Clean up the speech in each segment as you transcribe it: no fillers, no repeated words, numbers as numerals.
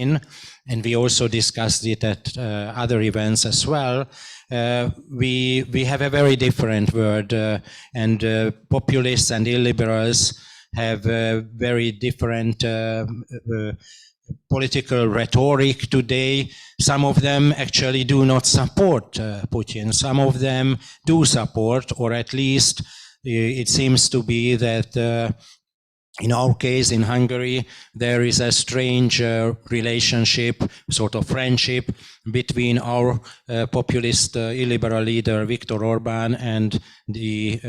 and we also discussed it at other events as well. We have a very different world, and populists and illiberals have very different political rhetoric today. Some of them actually do not support Putin. Some of them do support, or at least it seems to be that in our case, in Hungary, there is a strange relationship, sort of friendship, between our populist illiberal leader, Viktor Orbán, and the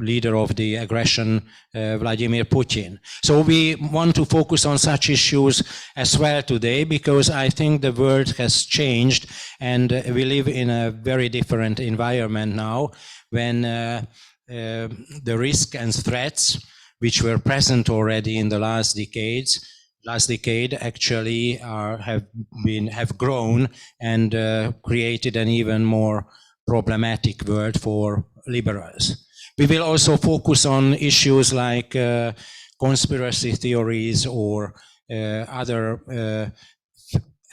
leader of the aggression, Vladimir Putin. So we want to focus on such issues as well today, because I think the world has changed, and we live in a very different environment now, when the risk and threats which were present already in the last decade actually have grown and created an even more problematic world for liberals. We will also focus on issues like conspiracy theories or other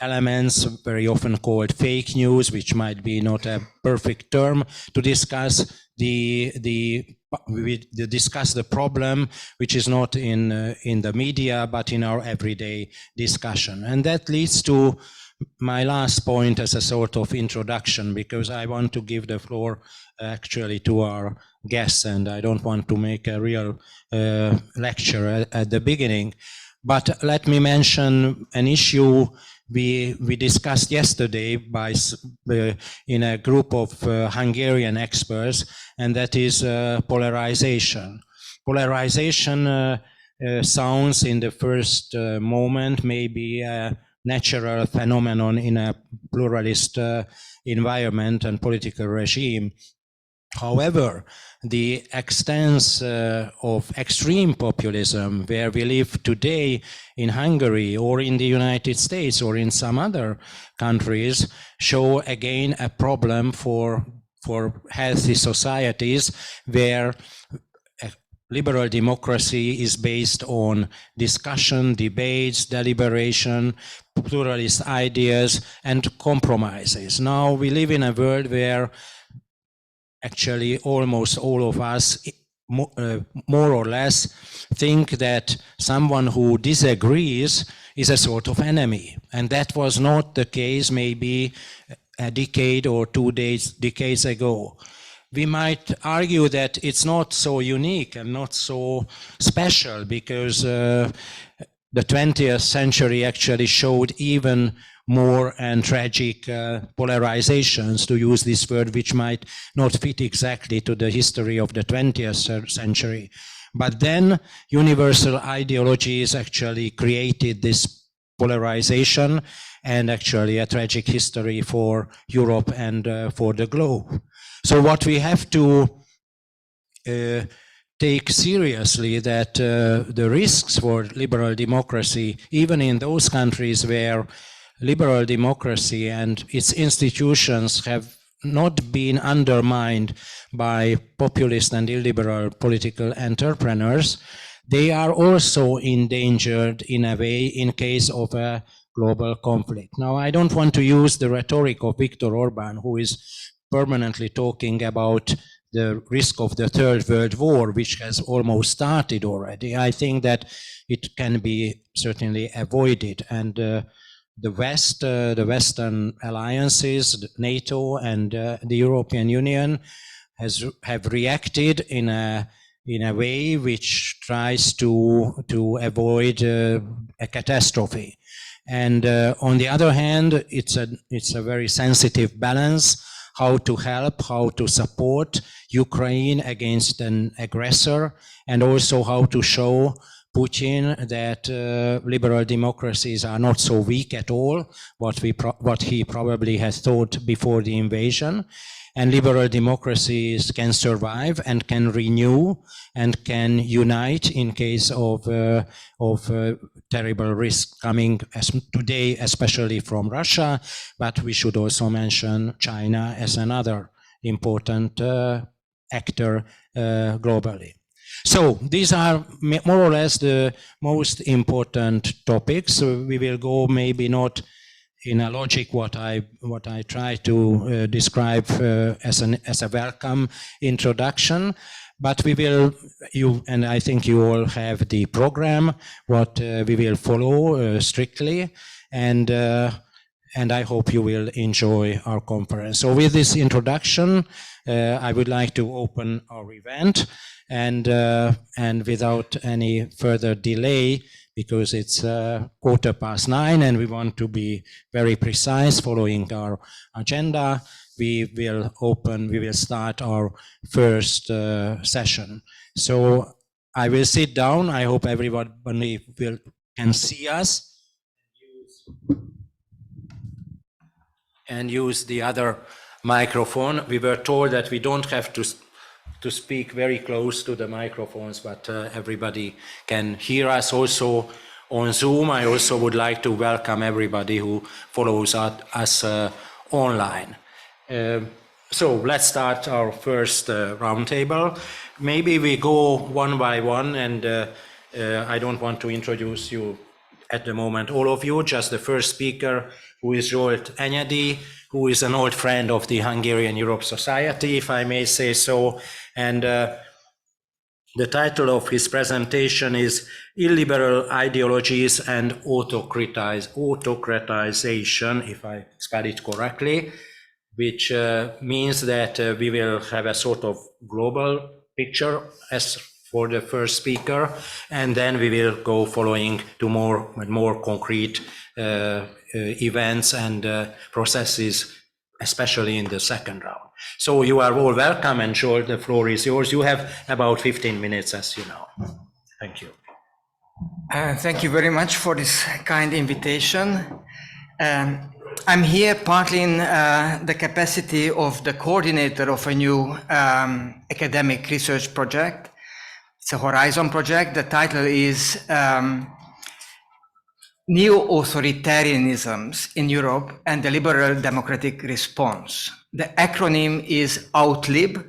elements, very often called fake news, which might be not a perfect term to discuss. We discuss the problem, which is not in the media, but in our everyday discussion. And that leads to my last point as a sort of introduction, because I want to give the floor actually to our guests, and I don't want to make a real lecture at the beginning. But let me mention an issue we discussed yesterday in a group of Hungarian experts, and that is polarization. Polarization sounds in the first moment maybe a natural phenomenon in a pluralist environment and political regime. However, the extent of extreme populism where we live today in Hungary or in the United States or in some other countries show again a problem for healthy societies where liberal democracy is based on discussion, debates, deliberation, pluralist ideas, and compromises. Now we live in a world where actually almost all of us more or less think that someone who disagrees is a sort of enemy. And that was not the case maybe a decade or 2 decades ago. We might argue that it's not so unique and not so special, because the 20th century actually showed even more and tragic polarizations, to use this word, which might not fit exactly to the history of the 20th century. But then universal ideologies actually created this polarization, and actually a tragic history for Europe and for the globe. So what we have to take seriously that the risks for liberal democracy, even in those countries where liberal democracy and its institutions have not been undermined by populist and illiberal political entrepreneurs, they are also endangered in a way in case of a global conflict. Now, I don't want to use the rhetoric of Viktor Orbán, who is permanently talking about the risk of the Third World War, which has almost started already. I think that it can be certainly avoided, and the West, the Western alliances, NATO and the European Union have reacted in a way which tries to avoid a catastrophe. And on the other hand, it's a very sensitive balance, how to help, how to support Ukraine against an aggressor, and also how to show Putin that liberal democracies are not so weak at all, what he probably has thought before the invasion, and liberal democracies can survive and can renew and can unite in case of terrible risk coming today, especially from Russia, but we should also mention China as another important actor globally. So these are more or less the most important topics. So we will go maybe not in a logic what I try to describe as a welcome introduction, but we will, and I think you all have the program, what we will follow strictly, and I hope you will enjoy our conference. So with this introduction, I would like to open our event, and without any further delay, because it's 9:15 and we want to be very precise following our agenda, we will start our first session. So I will sit down. I hope everybody can see us and use the other microphone. We were told that we don't have to speak very close to the microphones, but everybody can hear us also on Zoom. I also would like to welcome everybody who follows us online. So let's start our first roundtable. Maybe we go one by one, and I don't want to introduce you at the moment, all of you, just the first speaker, who is Zsolt Enyedi, who is an old friend of the Hungarian Europe Society, if I may say so. And the title of his presentation is Illiberal Ideologies and Autocratisation, if I spell it correctly, which means that we will have a sort of global picture as for the first speaker, and then we will go following to more concrete events and processes, especially in the second round. So you are all welcome, and Zsolt, the floor is yours. You have about 15 minutes, as you know. Thank you. Thank you very much for this kind invitation. I'm here partly in the capacity of the coordinator of a new academic research project. It's a Horizon project. The title is Neo-Authoritarianisms in Europe and the Liberal Democratic Response. The acronym is OUTLIB,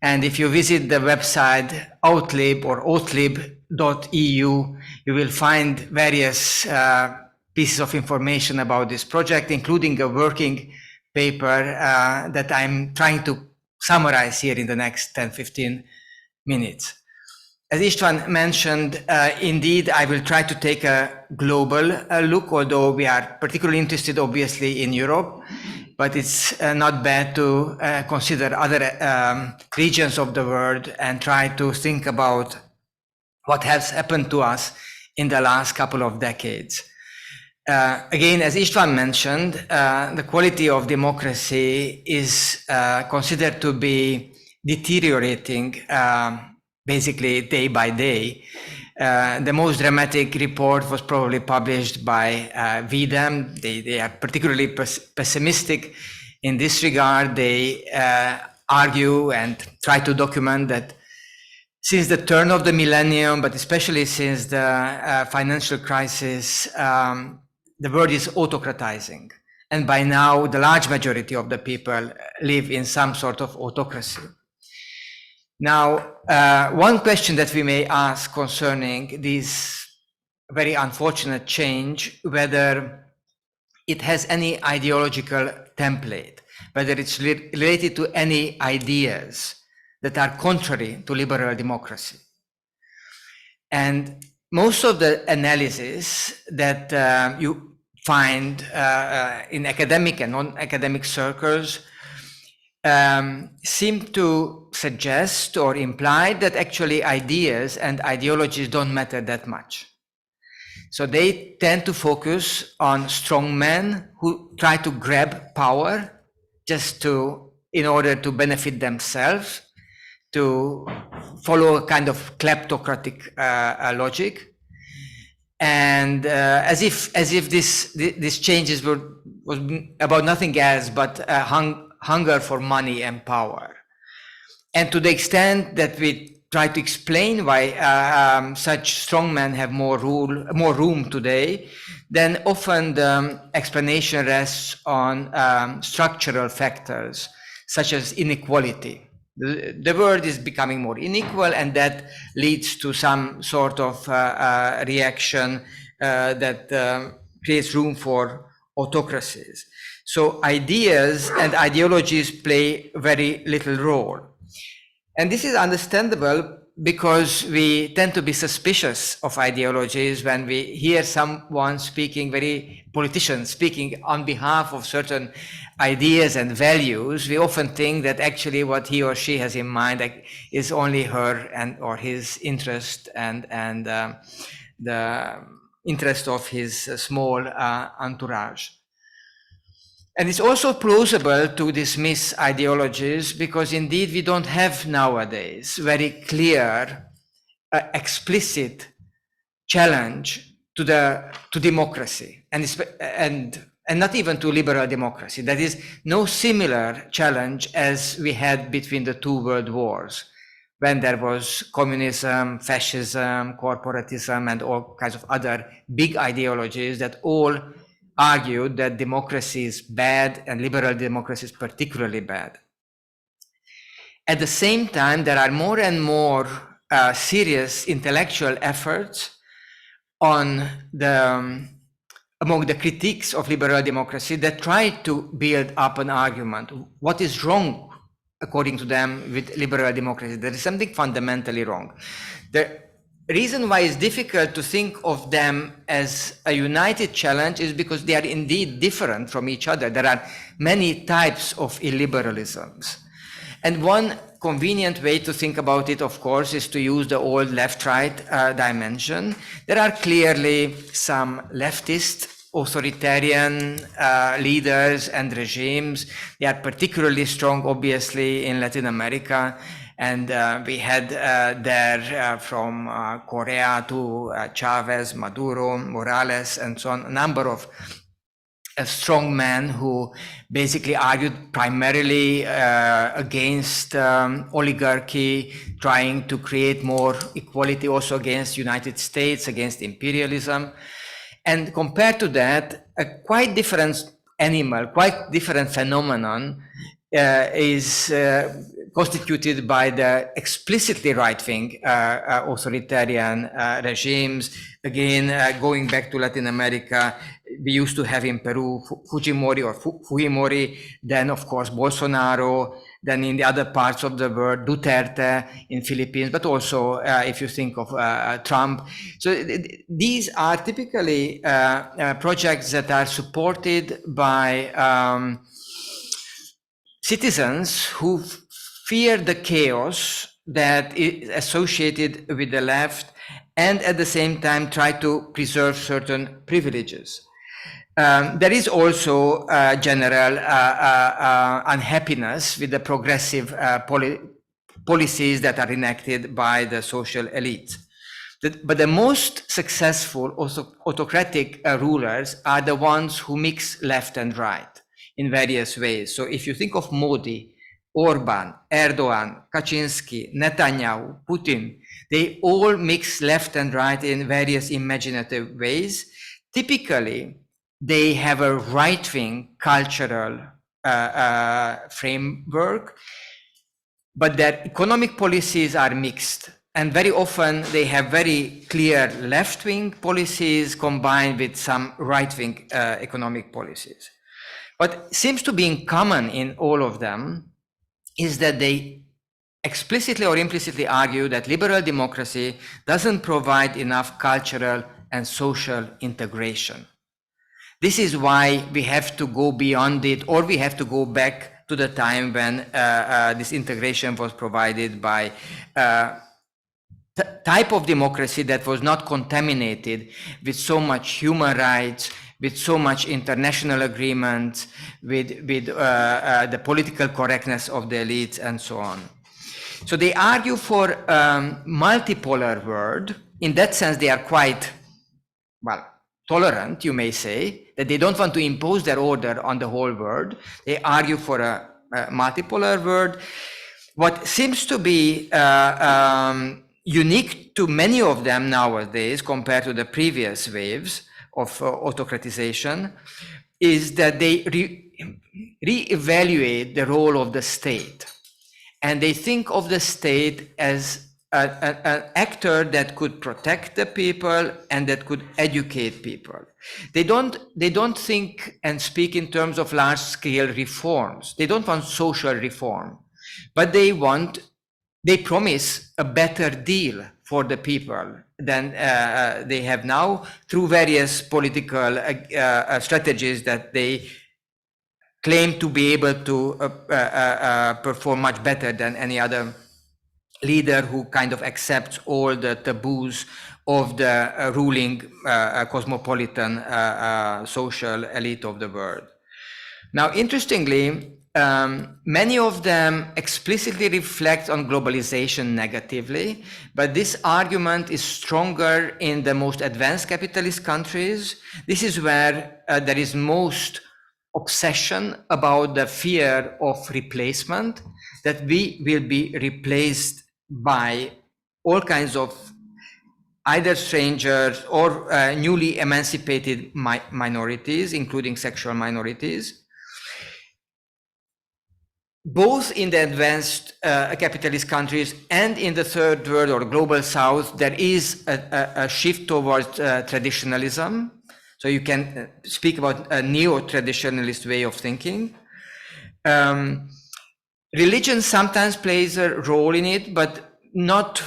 and if you visit the website outlib or outlib.eu, you will find various pieces of information about this project, including a working paper that I'm trying to summarize here in the next 10-15 minutes. As István mentioned, indeed, I will try to take a global look, although we are particularly interested, obviously, in Europe, but it's not bad to consider other regions of the world and try to think about what has happened to us in the last couple of decades. Again, as István mentioned, the quality of democracy is considered to be deteriorating basically day by day. The most dramatic report was probably published by VDEM. They are particularly pessimistic in this regard. They argue and try to document that since the turn of the millennium, but especially since the financial crisis, the world is autocratizing. And by now, the large majority of the people live in some sort of autocracy. Now, one question that we may ask concerning this very unfortunate change, whether it has any ideological template, whether it's related to any ideas that are contrary to liberal democracy. And most of the analysis that you find in academic and non-academic circles seem to suggest or imply that actually ideas and ideologies don't matter that much. So they tend to focus on strong men who try to grab power just in order to benefit themselves, to follow a kind of kleptocratic logic. And as if these changes was about nothing else but hunger for money and power. And to the extent that we try to explain why such strongmen have more room today, then often the explanation rests on structural factors such as inequality. The world is becoming more unequal, and that leads to some sort of reaction that creates room for autocracies. So ideas and ideologies play very little role. And this is understandable because we tend to be suspicious of ideologies when we hear someone speaking, politicians speaking on behalf of certain ideas and values. We often think that actually what he or she has in mind is only her or his interest and the interest of his small entourage. And it's also plausible to dismiss ideologies because indeed we don't have nowadays very clear, explicit challenge to democracy and not even to liberal democracy. That is no similar challenge as we had between the two world wars, when there was communism, fascism, corporatism, and all kinds of other big ideologies that all argued that democracy is bad and liberal democracy is particularly bad. At the same time, there are more and more serious intellectual efforts among the critiques of liberal democracy that try to build up an argument. What is wrong, according to them, with liberal democracy? There is something fundamentally wrong. The reason why it's difficult to think of them as a united challenge is because they are indeed different from each other. There are many types of illiberalisms. And one convenient way to think about it, of course, is to use the old left-right dimension. There are clearly some leftist authoritarian leaders and regimes. They are particularly strong, obviously, in Latin America. And we had there from Korea to Chavez, Maduro, Morales, and so on, a number of strong men who basically argued primarily against oligarchy, trying to create more equality, also against United States, against imperialism. And compared to that, a quite different animal, quite different phenomenon is constituted by the explicitly right-wing authoritarian regimes. Again, going back to Latin America, we used to have in Peru Fujimori or Fujimori, then of course Bolsonaro, then in the other parts of the world, Duterte in Philippines, but also if you think of Trump. So these are typically projects that are supported by citizens who fear the chaos that is associated with the left and at the same time try to preserve certain privileges. There is also general unhappiness with the progressive policies that are enacted by the social elite. But the most successful autocratic rulers are the ones who mix left and right in various ways. So if you think of Modi, Orban, Erdogan, Kaczynski, Netanyahu, Putin, they all mix left and right in various imaginative ways. Typically, they have a right-wing cultural framework, but their economic policies are mixed. And very often they have very clear left-wing policies combined with some right-wing economic policies. What seems to be in common in all of them is that they explicitly or implicitly argue that liberal democracy doesn't provide enough cultural and social integration. This is why we have to go beyond it, or we have to go back to the time when this integration was provided by type of democracy that was not contaminated with so much human rights, with so much international agreements, with the political correctness of the elites and so on. So they argue for a multipolar world. In that sense, they are quite, well, tolerant, you may say, that they don't want to impose their order on the whole world. They argue for a multipolar world. What seems to be unique to many of them nowadays compared to the previous waves of autocratization is that they re-evaluate the role of the state. And they think of the state as an actor that could protect the people and that could educate people. They don't think and speak in terms of large-scale reforms. They don't want social reform, but they promise a better deal for the people than they have now through various political strategies that they claim to be able to perform much better than any other leader who kind of accepts all the taboos of the ruling cosmopolitan social elite of the world. Now, interestingly, many of them explicitly reflect on globalization negatively, but this argument is stronger in the most advanced capitalist countries. This is where there is most obsession about the fear of replacement, that we will be replaced by all kinds of either strangers or newly emancipated minorities, including sexual minorities. Both in the advanced capitalist countries and in the third world or global south, there is a shift towards traditionalism. So you can speak about a neo-traditionalist way of thinking. Religion sometimes plays a role in it, but not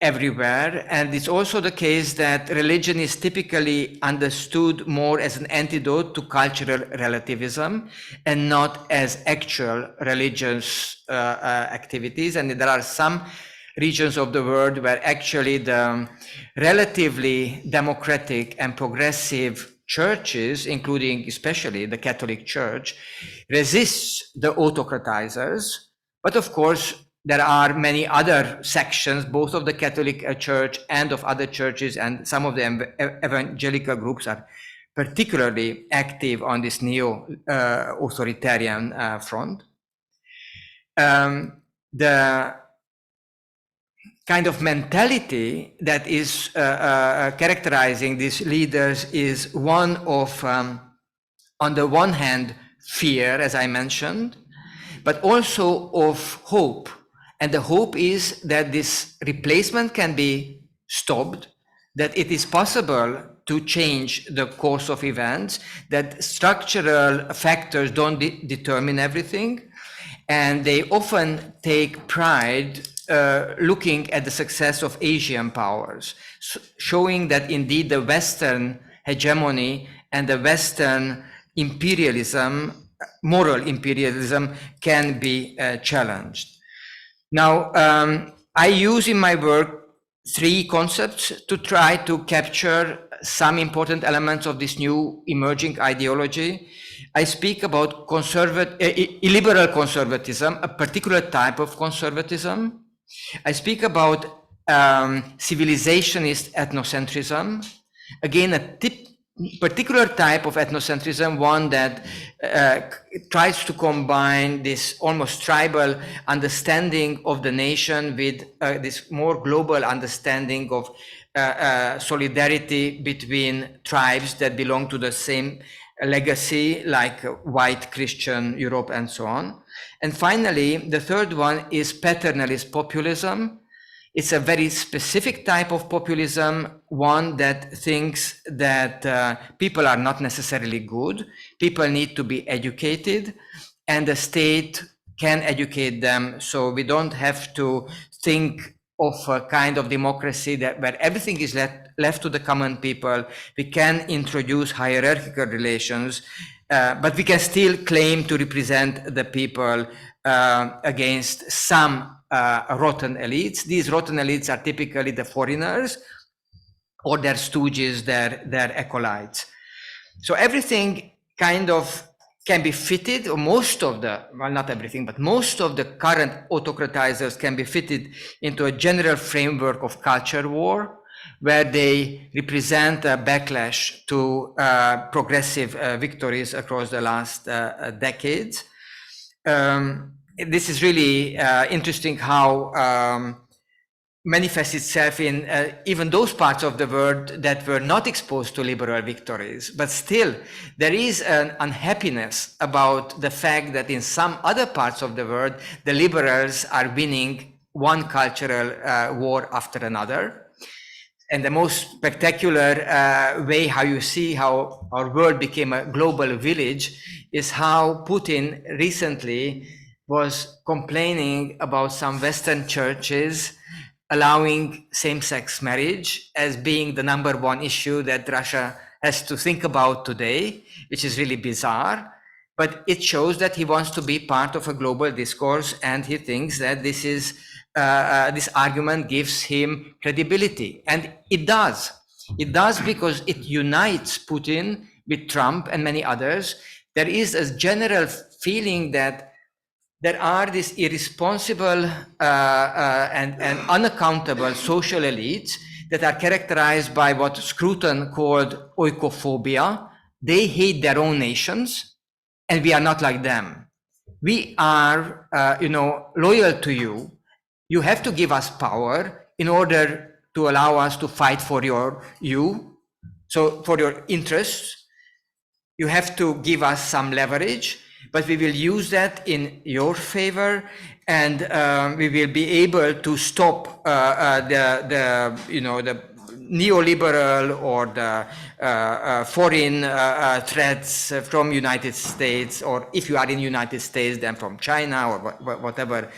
everywhere. And it's also the case that religion is typically understood more as an antidote to cultural relativism and not as actual religious activities. And there are some regions of the world where actually the relatively democratic and progressive churches, including especially the Catholic Church, resists the autocratizers. But of course, there are many other sections, both of the Catholic Church and of other churches, and some of the evangelical groups are particularly active on this neo-authoritarian front. The kind of mentality that is characterizing these leaders is one of, on the one hand, fear, as I mentioned, but also of hope. And the hope is that this replacement can be stopped, that it is possible to change the course of events, that structural factors don't determine everything. And they often take pride looking at the success of Asian powers, showing that indeed the Western hegemony and the Western imperialism, moral imperialism, can be challenged. Now, I use in my work 3 concepts to try to capture some important elements of this new emerging ideology. I speak about illiberal conservatism, a particular type of conservatism. I speak about civilizationist ethnocentrism, again, a particular type of ethnocentrism, one that tries to combine this almost tribal understanding of the nation with this more global understanding of solidarity between tribes that belong to the same legacy, like white Christian Europe and so on. And finally, the third one is paternalist populism. It's a very specific type of populism, one that thinks that people are not necessarily good, people need to be educated, and the state can educate them, so we don't have to think of a kind of democracy where everything is left to the common people. We can introduce hierarchical relations, but we can still claim to represent the people against some rotten elites. These rotten elites are typically the foreigners or their stooges, their acolytes. So everything kind of can be fitted, or most of the, well, not everything, but most of the current autocratizers can be fitted into a general framework of culture war, where they represent a backlash to progressive victories across the last decades. This is really interesting how manifests itself in even those parts of the world that were not exposed to liberal victories. But still, there is an unhappiness about the fact that in some other parts of the world, the liberals are winning one cultural war after another. And the most spectacular way how you see how our world became a global village is how Putin recently was complaining about some Western churches allowing same-sex marriage as being the #1 issue that Russia has to think about today, which is really bizarre. But it shows that he wants to be part of a global discourse, and he thinks that this is this argument gives him credibility, and it does. It does because it unites Putin with Trump and many others. There is a general feeling that there are these irresponsible and unaccountable social elites that are characterized by what Scruton called oikophobia. They hate their own nations, and we are not like them. We are, loyal to you. You have to give us power in order to allow us to fight for for your interests. You have to give us some leverage, but we will use that in your favor, and we will be able to stop the neoliberal or the foreign threats from United States, or if you are in United States, then from China or whatever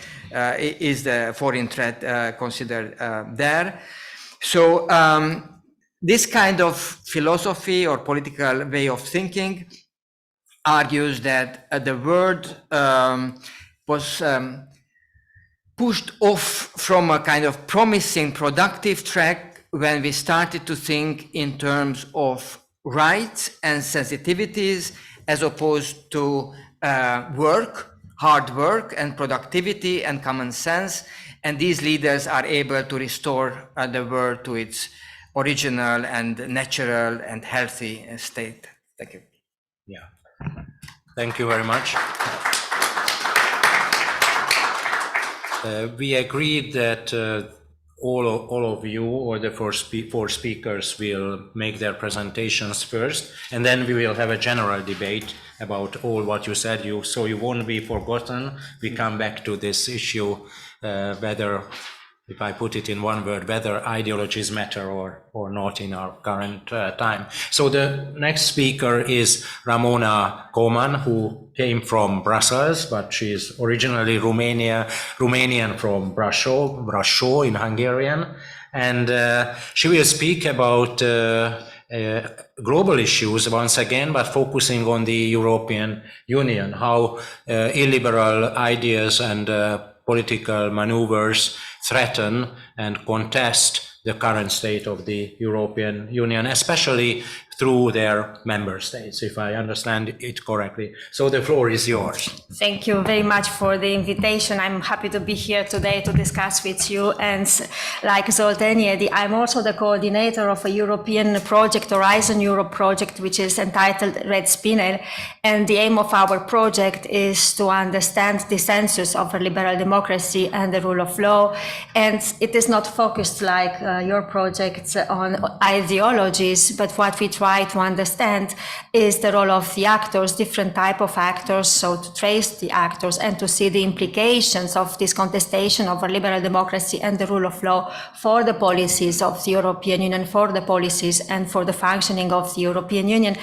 is the foreign threat considered there. So this kind of philosophy or political way of thinking argues that the world was pushed off from a kind of promising, productive track when we started to think in terms of rights and sensitivities as opposed to hard work and productivity and common sense. And these leaders are able to restore the world to its original and natural and healthy state. Thank you. Yeah. Thank you very much. We agreed that all of you, or the four speakers, will make their presentations first, and then we will have a general debate about all what you said, so you won't be forgotten. We come back to this issue, whether, if I put it in one word, whether ideologies matter or not in our current time. So the next speaker is Ramona Coman, who came from Brussels, but she is originally Romanian from Brașov in Hungarian, and she will speak about global issues once again, but focusing on the European Union, how illiberal ideas and political maneuvers threaten and contest the current state of the European Union, especially through their member states, if I understand it correctly. So the floor is yours. Thank you very much for the invitation. I'm happy to be here today to discuss with you. And like Zsolt and Enyedi, I'm also the coordinator of a European project, Horizon Europe project, which is entitled Red Spinel. And the aim of our project is to understand the census of a liberal democracy and the rule of law. And it is not focused like your project on ideologies, but what we try to understand is the role of the actors, different type of actors, so to trace the actors and to see the implications of this contestation of a liberal democracy and the rule of law for the policies of the European Union, for the policies and for the functioning of the European Union.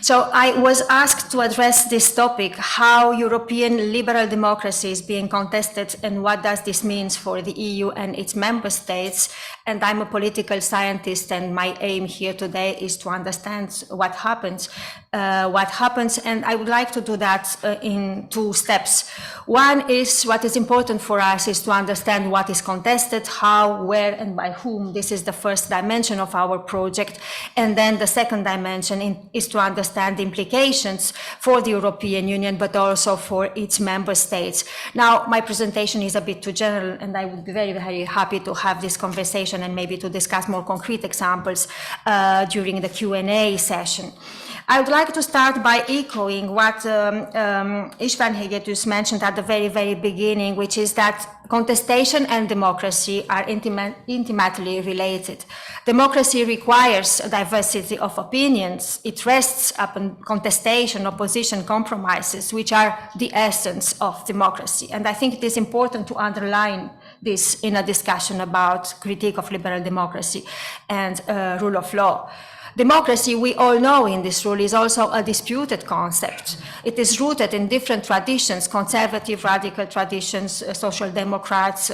So I was asked to address this topic, how European liberal democracy is being contested and what does this mean for the EU and its member states. And I'm a political scientist, and my aim here today is to understand what happens, and I would like to do that in two steps. One is what is important for us is to understand what is contested, how, where, and by whom. This is the first dimension of our project. And then the second dimension is to understand the implications for the European Union, but also for its member states. Now, my presentation is a bit too general, and I would be very, very happy to have this conversation and maybe to discuss more concrete examples during the Q&A session. I would like to start by echoing what István Hegedűs mentioned at the very, very beginning, which is that contestation and democracy are intimately related. Democracy requires a diversity of opinions. It rests upon contestation, opposition, compromises, which are the essence of democracy. And I think it is important to underline this in a discussion about critique of liberal democracy and rule of law. Democracy, we all know in this rule, is also a disputed concept. It is rooted in different traditions, conservative, radical traditions, social democrats,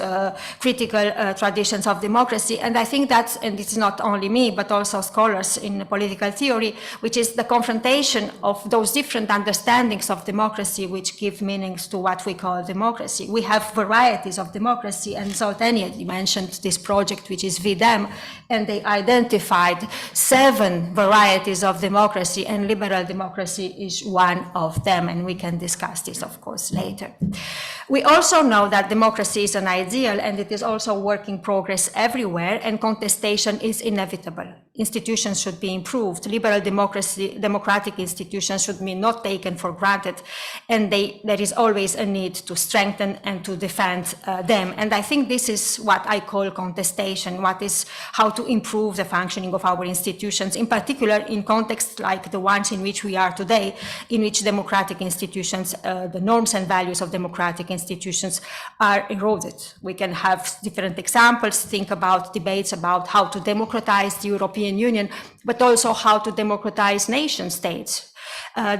critical traditions of democracy. And I think that, and it's not only me, but also scholars in political theory, which is the confrontation of those different understandings of democracy, which give meanings to what we call democracy. We have varieties of democracy, and Zsolt mentioned this project, which is VDEM, and they identified 7 varieties of democracy, and liberal democracy is one of them, and we can discuss this, of course, later. We also know that democracy is an ideal, and it is also a work in progress everywhere, and contestation is inevitable. Institutions should be improved. Liberal democratic institutions should be not taken for granted, and there is always a need to strengthen and to defend them. And I think this is what I call contestation, how to improve the functioning of our institutions, in particular in contexts like the ones in which we are today, in which democratic institutions, the norms and values of democratic institutions are eroded. We can have different examples, think about debates about how to democratize the European Union, but also how to democratize nation states.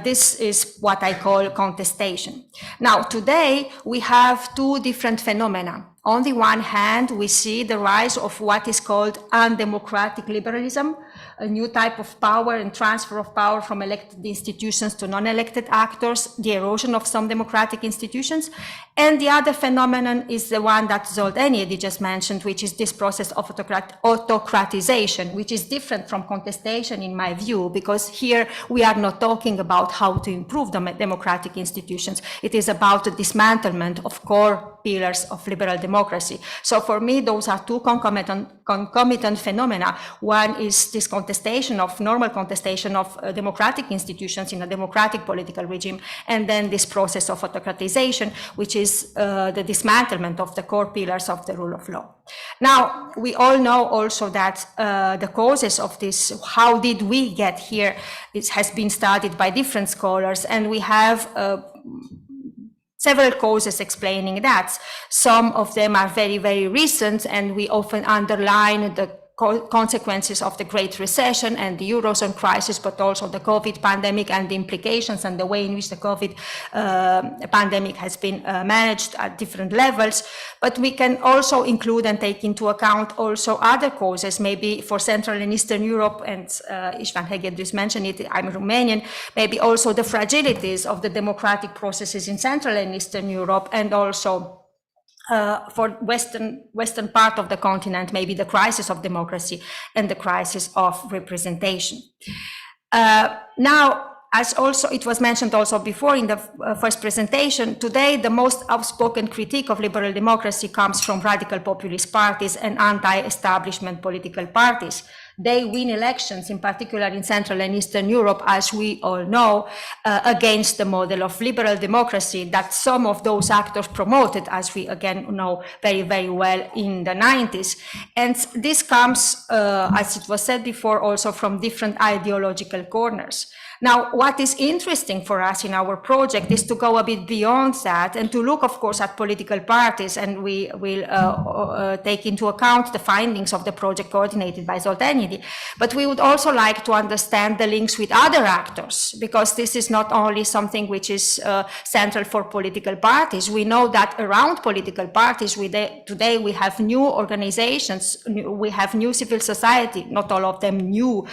This is what I call contestation. Now, today we have 2 different phenomena. On the one hand, we see the rise of what is called undemocratic liberalism, a new type of power and transfer of power from elected institutions to non-elected actors, the erosion of some democratic institutions. And the other phenomenon is the one that Zsolt Enyedi just mentioned, which is this process of autocratization, which is different from contestation in my view, because here we are not talking about how to improve the democratic institutions. It is about the dismantlement of core pillars of liberal democracy. So for me, those are 2 concomitant phenomena. One is this normal contestation of democratic institutions in a democratic political regime, and then this process of autocratization, which is the dismantlement of the core pillars of the rule of law. Now, we all know also that the causes of this, how did we get here, it has been studied by different scholars, and we have several causes explaining that. Some of them are very, very recent, and we often underline the consequences of the Great Recession and the Eurozone crisis, but also the COVID pandemic and the implications and the way in which the COVID pandemic has been managed at different levels. But we can also include and take into account also other causes, maybe for Central and Eastern Europe, and István Hegedűs mentioned it, I'm Romanian, maybe also the fragilities of the democratic processes in Central and Eastern Europe, and also for western part of the continent, maybe the crisis of democracy and the crisis of representation. Now, as also it was mentioned also before in the first presentation, today the most outspoken critique of liberal democracy comes from radical populist parties and anti-establishment political parties. They win elections, in particular in Central and Eastern Europe, as we all know, against the model of liberal democracy that some of those actors promoted, as we again know very, very well, in the 90s. And this comes, as it was said before, also from different ideological corners. Now, what is interesting for us in our project is to go a bit beyond that and to look, of course, at political parties, and we will take into account the findings of the project coordinated by Zsolt Enyedi. But we would also like to understand the links with other actors, because this is not only something which is central for political parties. We know that around political parties, today we have new organizations, we have new civil society, not all of them new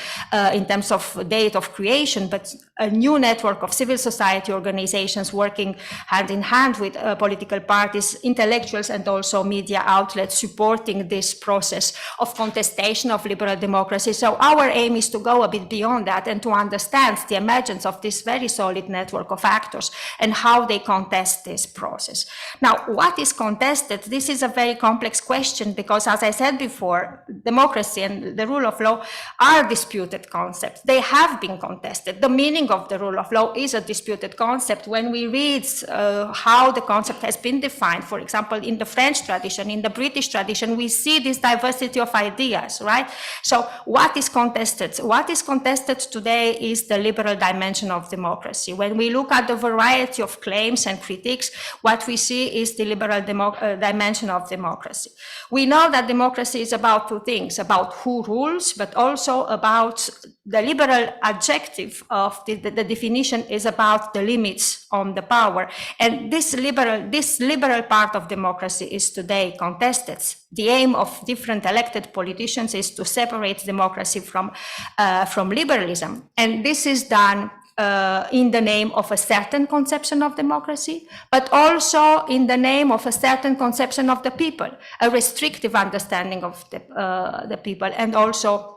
in terms of date of creation, but a new network of civil society organizations working hand in hand with political parties, intellectuals, and also media outlets supporting this process of contestation of liberal democracy. So our aim is to go a bit beyond that and to understand the emergence of this very solid network of actors and how they contest this process. Now, what is contested? This is a very complex question because, as I said before, democracy and the rule of law are disputed concepts. They have been contested. the meaning of the rule of law is a disputed concept. When we read how the concept has been defined, for example, in the French tradition, in the British tradition, we see this diversity of ideas, right? So what is contested? What is contested today is the liberal dimension of democracy. When we look at the variety of claims and critiques, what we see is the liberal dimension of democracy. We know that democracy is about two things, about who rules, but also about the liberal adjective of the definition is about the limits on the power. And this liberal part of democracy is today contested. The aim of different elected politicians is to separate democracy from liberalism. And this is done in the name of a certain conception of democracy, but also in the name of a certain conception of the people, a restrictive understanding of the people, and also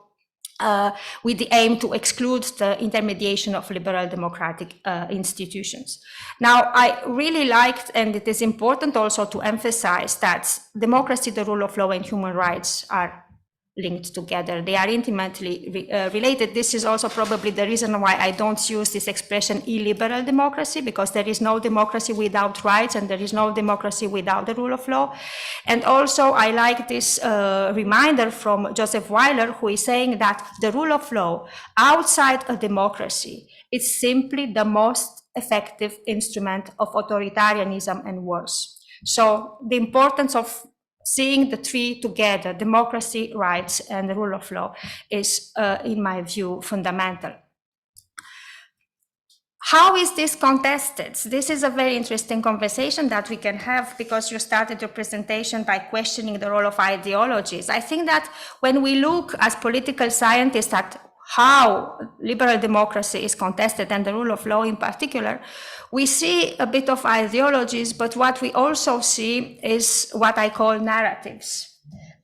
with the aim to exclude the intermediation of liberal democratic institutions. Now, I really liked, and it is important also to emphasize that democracy, the rule of law, and human rights are linked together. They are intimately related. This is also probably the reason why I don't use this expression illiberal democracy, because there is no democracy without rights and there is no democracy without the rule of law. And also I like this reminder from Joseph Weiler, who is saying that the rule of law outside a democracy is simply the most effective instrument of authoritarianism and worse. So the importance of seeing the three together, democracy, rights, and the rule of law, is, in my view, fundamental. How is this contested? This is a very interesting conversation that we can have, because you started your presentation by questioning the role of ideologies. I think that when we look as political scientists at how liberal democracy is contested, and the rule of law in particular, we see a bit of ideologies, but what we also see is what I call narratives.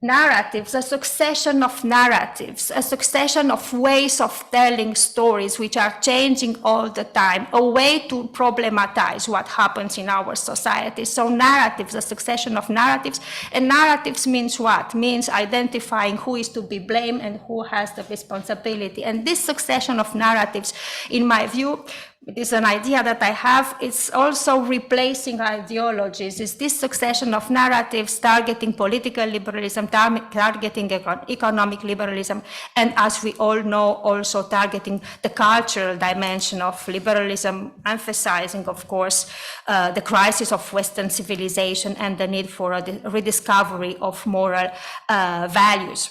Narratives, a succession of narratives, a succession of ways of telling stories which are changing all the time, a way to problematize what happens in our society. So narratives, a succession of narratives, and narratives means what? Means identifying who is to be blamed and who has the responsibility. And this succession of narratives, in my view, it is an idea that I have. It's also replacing ideologies. It's this succession of narratives targeting political liberalism, targeting economic liberalism, and as we all know, also targeting the cultural dimension of liberalism, emphasizing, of course, the crisis of Western civilization and the need for a rediscovery of moral values.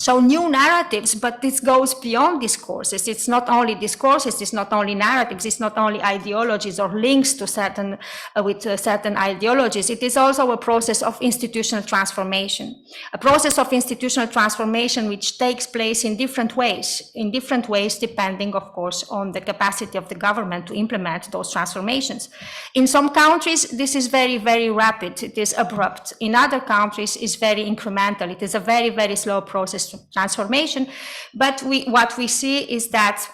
So new narratives, but this goes beyond discourses. It's not only discourses, it's not only narratives, it's not only ideologies or links to certain ideologies. It is also a process of institutional transformation, a process of institutional transformation which takes place in different ways depending, of course, on the capacity of the government to implement those transformations. In some countries, this is very, very rapid. It is abrupt. In other countries, it's very incremental. It is a very, very slow process transformation, but what we see is that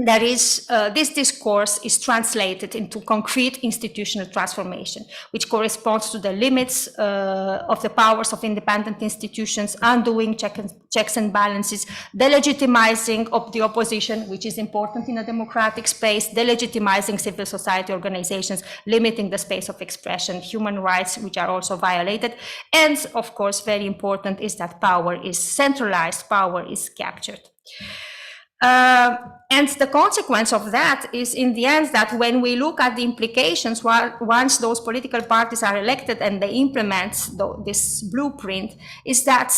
there is this discourse is translated into concrete institutional transformation, which corresponds to the limits of the powers of independent institutions, undoing checks and balances, delegitimizing of the opposition, which is important in a democratic space, delegitimizing civil society organizations, limiting the space of expression, human rights, which are also violated, and of course, very important is that power is centralized, power is captured. And the consequence of that is, in the end, that when we look at the implications, once those political parties are elected and they implement this blueprint, is that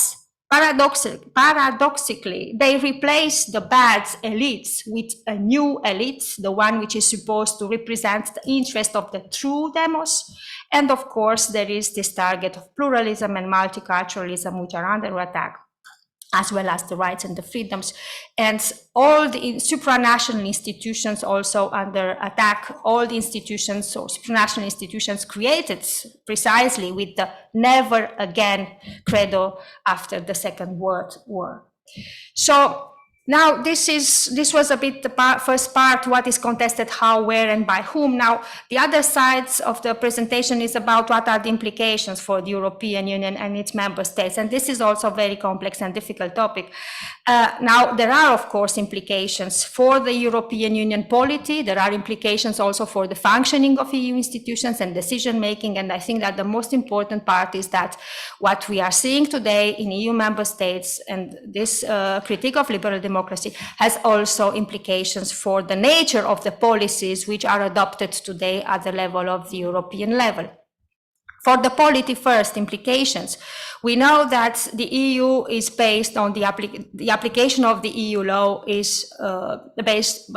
paradoxically, they replace the bad elites with a new elite, the one which is supposed to represent the interest of the true demos. And of course, there is this target of pluralism and multiculturalism, which are under attack, as well as the rights and the freedoms, and all the supranational institutions also under attack, all the institutions or supranational institutions created precisely with the never again credo after the Second World War. So Now, this was a bit the first part, what is contested, how, where, and by whom. Now, the other sides of the presentation is about what are the implications for the European Union and its member states. And this is also a very complex and difficult topic. Now, there are, of course, implications for the European Union polity. There are implications also for the functioning of EU institutions and decision-making. And I think that the most important part is that what we are seeing today in EU member states, and this critique of liberal democracy has also implications for the nature of the policies which are adopted today at the level of the European level. For the polity first implications, we know that the EU is based on the application of the EU law is based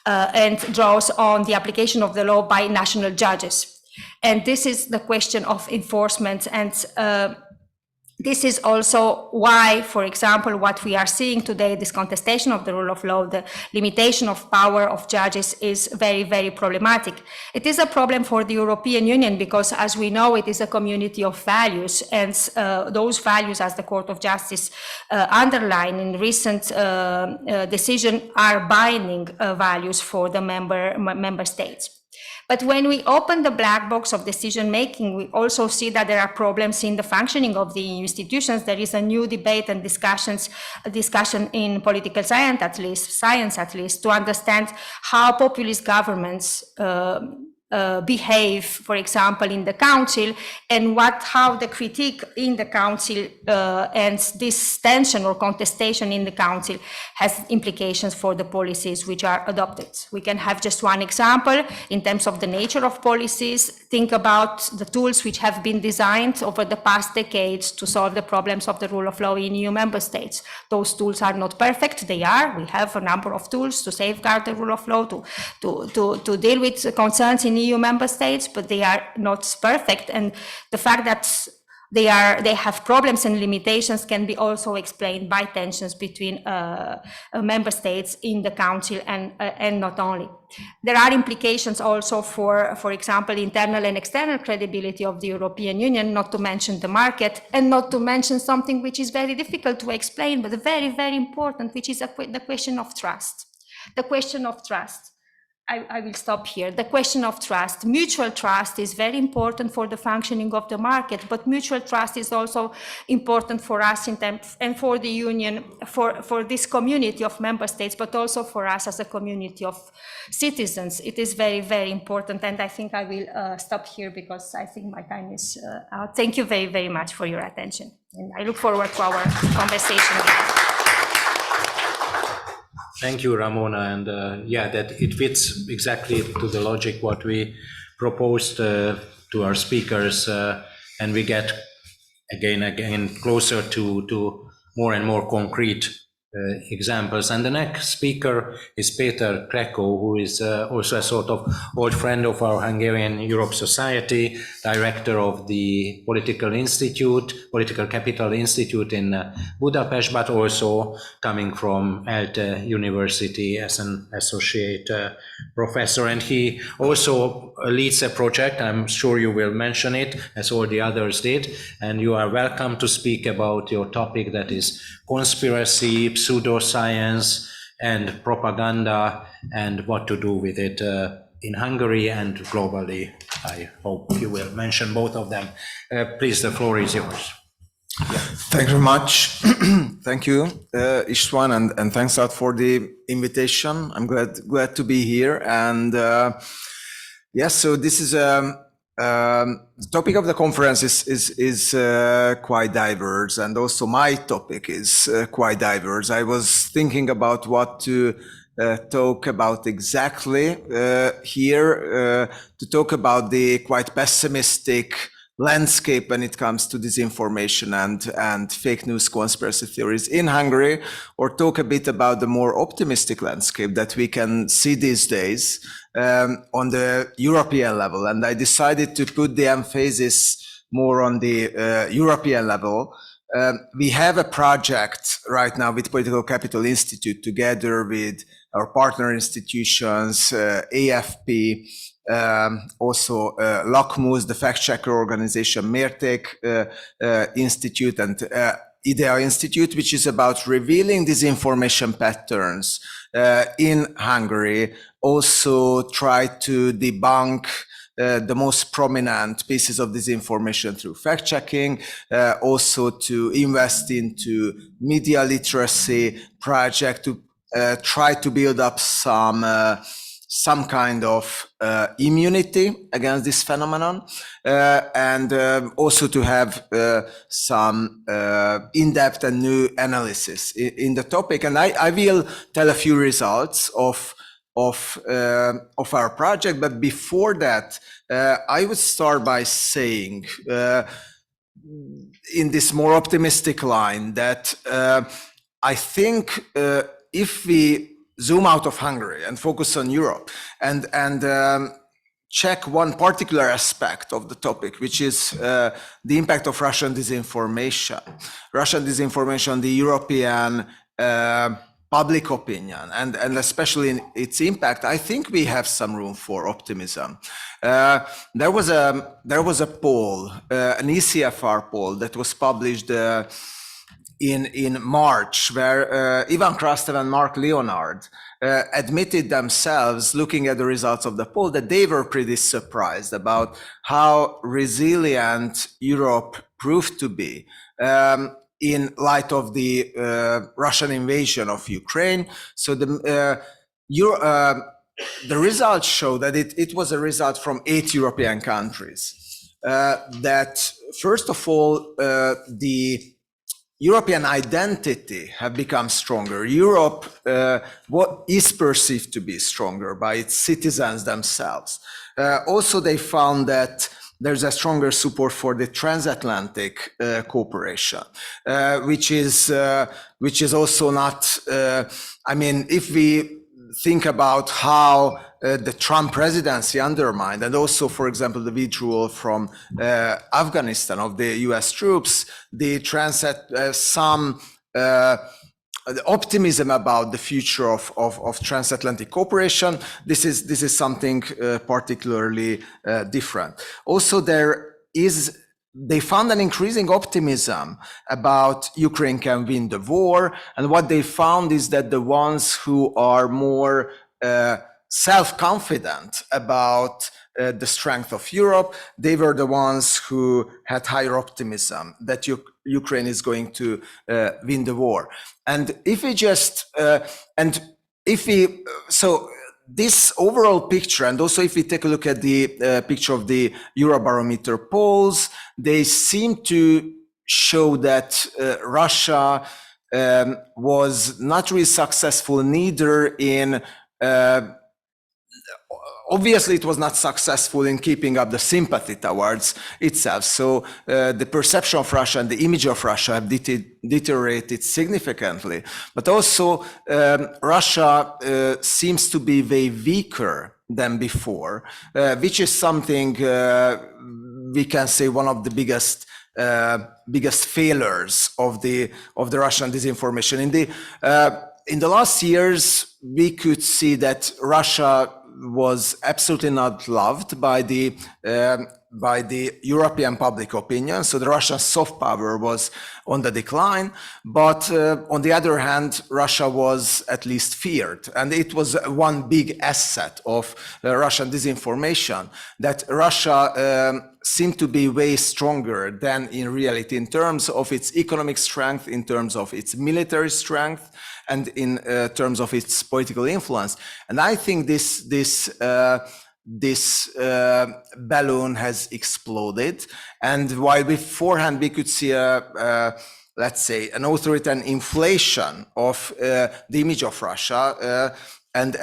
and draws on the application of the law by national judges. And this is the question of enforcement, and this is also why, for example, what we are seeing today, this contestation of the rule of law, the limitation of power of judges is very, very problematic. It is a problem for the European Union because, as we know, it is a community of values, and those values, as the Court of Justice underlined in recent decision, are binding values for the member states. But when we open the black box of decision making, we also see that there are problems in the functioning of the EU institutions. There is a new debate and discussion in political science at least, to understand how populist governments behave, for example, in the council, and how the critique in the council and this tension or contestation in the council has implications for the policies which are adopted. We can have just one example in terms of the nature of policies. Think about the tools which have been designed over the past decades to solve the problems of the rule of law in EU member states. Those tools are not perfect. They are. We have a number of tools to safeguard the rule of law, to deal with concerns in EU member states, but they are not perfect. And the fact that they have problems and limitations can be also explained by tensions between member states in the council and not only. There are implications also for example, internal and external credibility of the European Union, not to mention the market, and not to mention something which is very difficult to explain, but very, very important, which is the question of trust. The question of trust. I will stop here. The question of trust. Mutual trust is very important for the functioning of the market, but mutual trust is also important for us and for the Union, for this community of member states, but also for us as a community of citizens. It is very, very important, and I think I will stop here because I think my time is out. Thank you very, very much for your attention, and I look forward to our conversation. Thank you, Ramona, and that it fits exactly to the logic what we proposed to our speakers, and we get again closer to more and more concrete examples. And the next speaker is Peter Krekó, who is also a sort of old friend of our Hungarian Europe Society, director of the Political Capital Institute in Budapest, but also coming from University as an associate professor. And he also leads a project, I'm sure you will mention it, as all the others did, and you are welcome to speak about your topic, that is conspiracy, pseudoscience, and propaganda, and what to do with it in Hungary and globally. I hope you will mention both of them. Please, the floor is yours. Thank you very much. Thank you, István, and thanks a lot for the invitation. I'm glad to be here. And yes, so this is the topic of the conference is quite diverse, and also my topic is quite diverse. I was thinking about what to talk about exactly here, to talk about the quite pessimistic landscape when it comes to disinformation and fake news conspiracy theories in Hungary, or talk a bit about the more optimistic landscape that we can see these days on the European level. And I decided to put the emphasis more on the European level. We have a project right now with Political Capital Institute, together with our partner institutions, AFP, also LACMUS, the fact checker organization, Mérték Institute, and IDEA Institute, which is about revealing disinformation patterns in Hungary, also try to debunk the most prominent pieces of disinformation through fact-checking, also to invest into media literacy project to try to build up some kind of immunity against this phenomenon, and also to have some in-depth and new analysis in the topic. And I will tell a few results of our project, but before that, I would start by saying, in this more optimistic line, that I think if we zoom out of Hungary and focus on Europe and check one particular aspect of the topic, which is the impact of Russian disinformation on the European public opinion, and especially in its impact, I think we have some room for optimism. There was a poll, an ECFR poll that was published in March, where Ivan Krastev and Mark Leonard admitted themselves, looking at the results of the poll, that they were pretty surprised about how resilient Europe proved to be in light of the Russian invasion of Ukraine. So the results show that it was a result from 8 European countries. That first of all, the European identity have become stronger. Europe what is perceived to be stronger by its citizens themselves. Also, they found that there's a stronger support for the transatlantic cooperation, which is also not. I mean, if we think about how the Trump presidency undermined, and also, for example, the withdrawal from Afghanistan of the U.S. troops, the the optimism about the future of transatlantic cooperation. This is something particularly different. Also, they found an increasing optimism about Ukraine can win the war, and what they found is that the ones who are more self-confident about the strength of Europe, they were the ones who had higher optimism that Ukraine is going to win the war. And if we just, so this overall picture, and also if we take a look at the picture of the Eurobarometer polls, they seem to show that Russia was not really successful neither in obviously, it was not successful in keeping up the sympathy towards itself. So the perception of Russia and the image of Russia have deteriorated significantly. But also, Russia seems to be way weaker than before, which is something we can say one of the biggest failures of the Russian disinformation. In the last years, we could see that Russia was absolutely not loved by the European public opinion. So the Russian soft power was on the decline. But on the other hand, Russia was at least feared. And it was one big asset of Russian disinformation, that Russia seemed to be way stronger than in reality in terms of its economic strength, in terms of its military strength, and in terms of its political influence. And I think this balloon has exploded. And while beforehand we could see let's say, an authoritarian inflation of the image of Russia and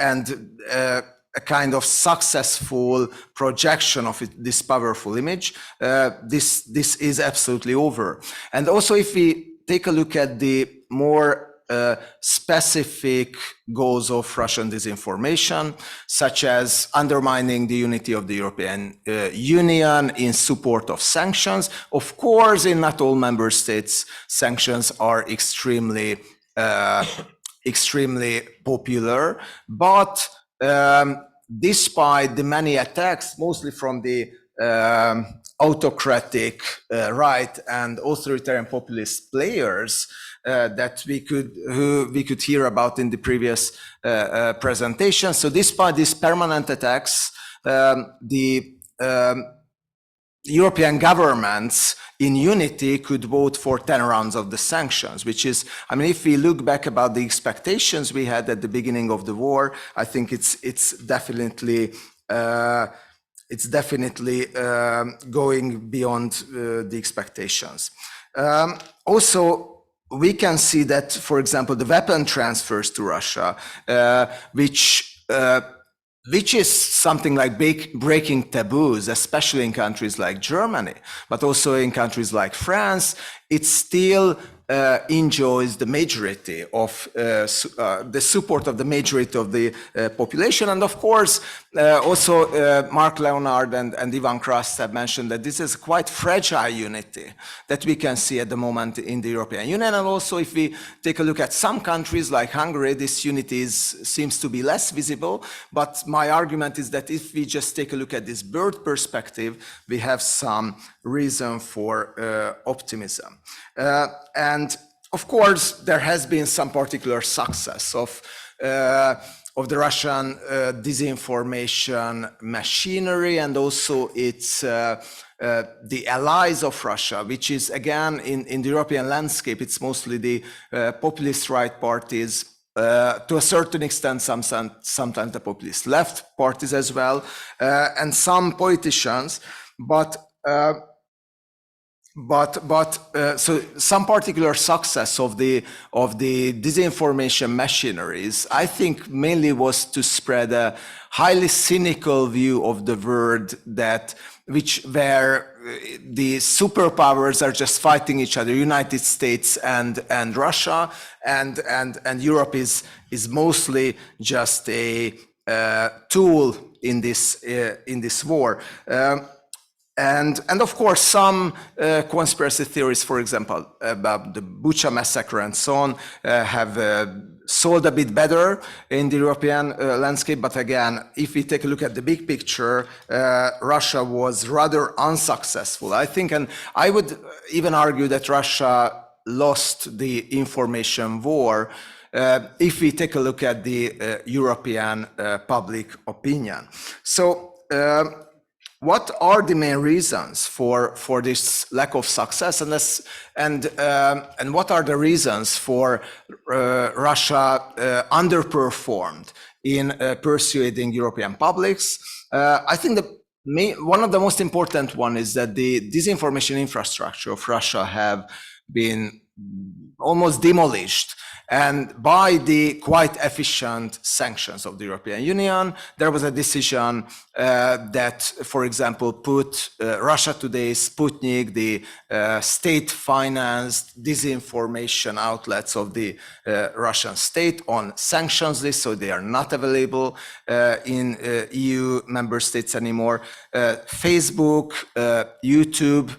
a kind of successful projection of this powerful image, this is absolutely over. And also, if we take a look at the more specific goals of Russian disinformation, such as undermining the unity of the European Union in support of sanctions. Of course, in not all member states, sanctions are extremely popular, but despite the many attacks, mostly from the autocratic right and authoritarian populist players that we could hear about in the previous presentation. So despite these permanent attacks, the European governments in unity could vote for 10 rounds of the sanctions, which is, I mean, if we look back about the expectations we had at the beginning of the war, I think it's definitely going beyond the expectations. Also, we can see that, for example, the weapon transfers to Russia, which is something like breaking taboos, especially in countries like Germany, but also in countries like France, it still enjoys the majority of the support of the majority of the population. And of course, also Mark Leonard and Ivan Krast have mentioned that this is quite fragile unity that we can see at the moment in the European Union. And also, if we take a look at some countries like Hungary, this unity seems to be less visible. But my argument is that if we just take a look at this bird perspective, we have some reason for optimism. And of course, there has been some particular success of the Russian disinformation machinery, and also its the allies of Russia, which is again in the European landscape, it's mostly the populist right parties, to a certain extent, sometimes the populist left parties as well, and some politicians, so some particular success of the disinformation machineries, I think, mainly was to spread a highly cynical view of the world where the superpowers are just fighting each other, United States and Russia, and Europe is mostly just a tool in this war. And of course, some conspiracy theories, for example, about the Bucha massacre and so on, have sold a bit better in the European landscape. But again, if we take a look at the big picture, Russia was rather unsuccessful, I think. And I would even argue that Russia lost the information war if we take a look at the European public opinion. So, what are the main reasons for this lack of success, and what are the reasons for Russia underperformed in persuading European publics? I think one of the most important one is that the disinformation infrastructure of Russia have been almost demolished. And by the quite efficient sanctions of the European Union, there was a decision that, for example, put Russia Today, Sputnik, the state-financed disinformation outlets of the Russian state, on sanctions list, so they are not available in EU member states anymore. Facebook, YouTube,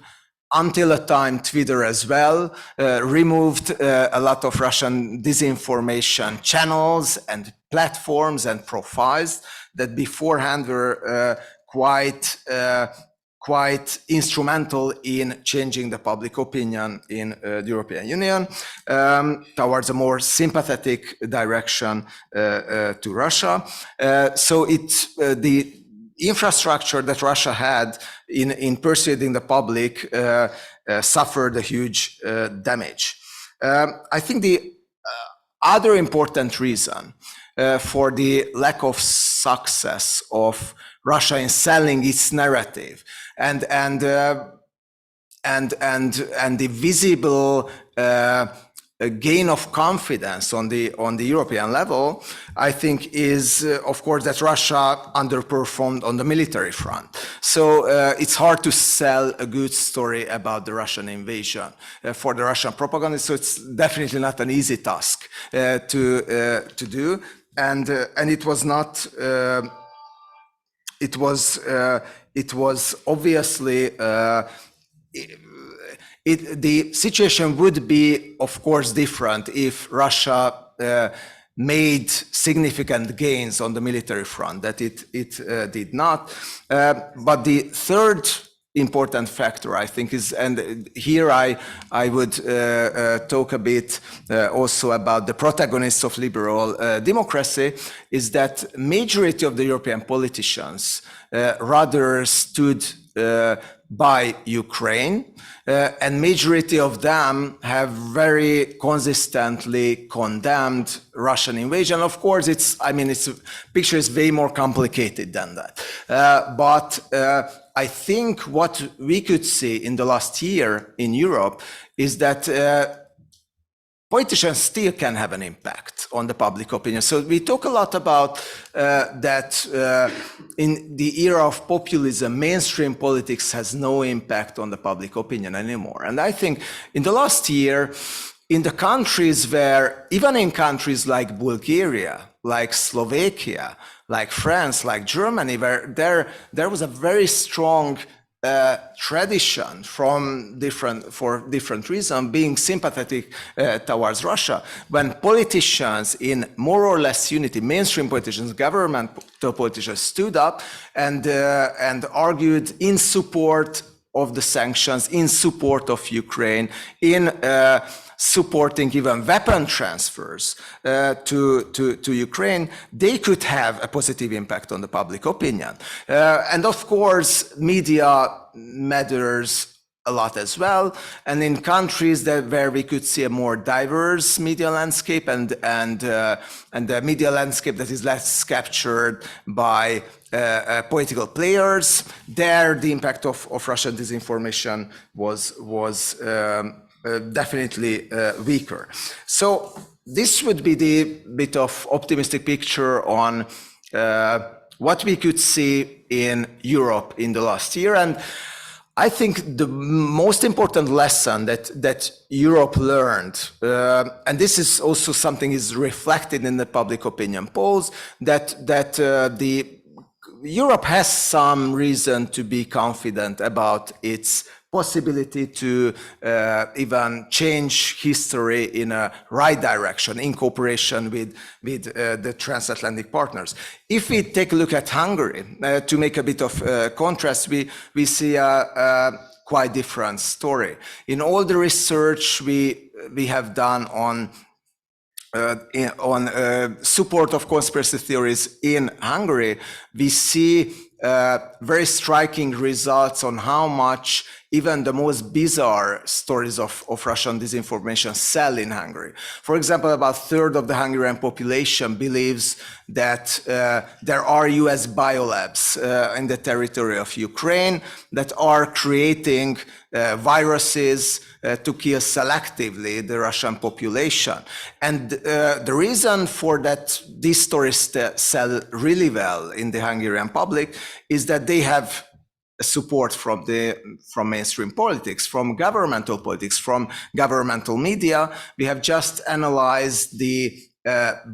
until a time Twitter as well, removed a lot of Russian disinformation channels and platforms and profiles that beforehand were quite instrumental in changing the public opinion in the European Union towards a more sympathetic direction to Russia. So the infrastructure that Russia had in persuading the public suffered a huge damage. I think the other important reason for the lack of success of Russia in selling its narrative and the visible gain of confidence on the European level, I think, is of course that Russia underperformed on the military front. So it's hard to sell a good story about the Russian invasion for the Russian propaganda. So it's definitely not an easy task to do, and it was not. It was obviously. The situation would be, of course, different if Russia made significant gains on the military front, that it did not. But the third important factor, I think, is, and here I would talk a bit also about the protagonists of liberal democracy, is that majority of the European politicians rather stood by Ukraine, and majority of them have very consistently condemned Russian invasion. Of course, picture is way more complicated than that. But I think what we could see in the last year in Europe is that politicians still can have an impact on the public opinion. So we talk a lot about that in the era of populism, mainstream politics has no impact on the public opinion anymore. And I think in the last year, in the countries where, even in countries like Bulgaria, like Slovakia, like France, like Germany, where there was a very strong tradition for different reasons, being sympathetic towards Russia, when politicians in more or less unity, mainstream politicians, governmental politicians stood up and argued in support of the sanctions, in support of Ukraine, in supporting even weapon transfers to Ukraine, they could have a positive impact on the public opinion. And of course, media matters a lot as well. And in countries where we could see a more diverse media landscape and the media landscape that is less captured by political players, there the impact of Russian disinformation was definitely weaker. So this would be the bit of optimistic picture on what we could see in Europe in the last year. And I think the most important lesson that Europe learned, and this is also something is reflected in the public opinion polls, that Europe has some reason to be confident about its possibility to even change history in a right direction in cooperation with the transatlantic partners. If we take a look at Hungary, to make a bit of contrast, we see a quite different story. In all the research we have done on support of conspiracy theories in Hungary, we see very striking results on how much even the most bizarre stories of Russian disinformation sell in Hungary. For example, about a third of the Hungarian population believes that there are US biolabs in the territory of Ukraine that are creating viruses to kill selectively the Russian population. And the reason for that these stories sell really well in the Hungarian public is that they have support from mainstream politics, from governmental politics, from governmental media. We have just analyzed the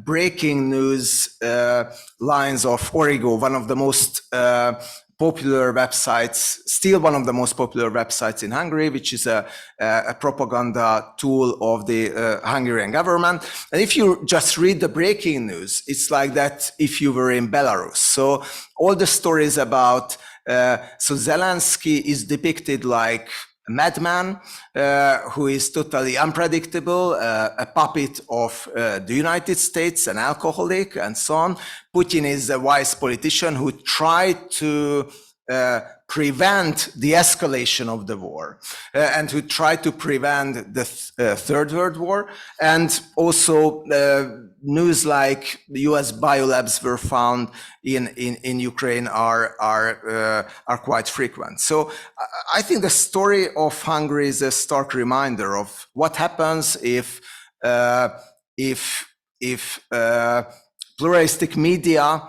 breaking news lines of Origo, one of the most popular websites, still one of the most popular websites in Hungary, which is a propaganda tool of the Hungarian government. And if you just read the breaking news, it's like that if you were in Belarus. So all the stories about so Zelensky is depicted like a madman who is totally unpredictable, a puppet of the United States, an alcoholic, and so on. Putin is a wise politician who tried to prevent the escalation of the war and who tried to prevent the Third World War. And also news like the US biolabs were found in Ukraine are quite frequent. So I think the story of Hungary is a stark reminder of what happens if pluralistic media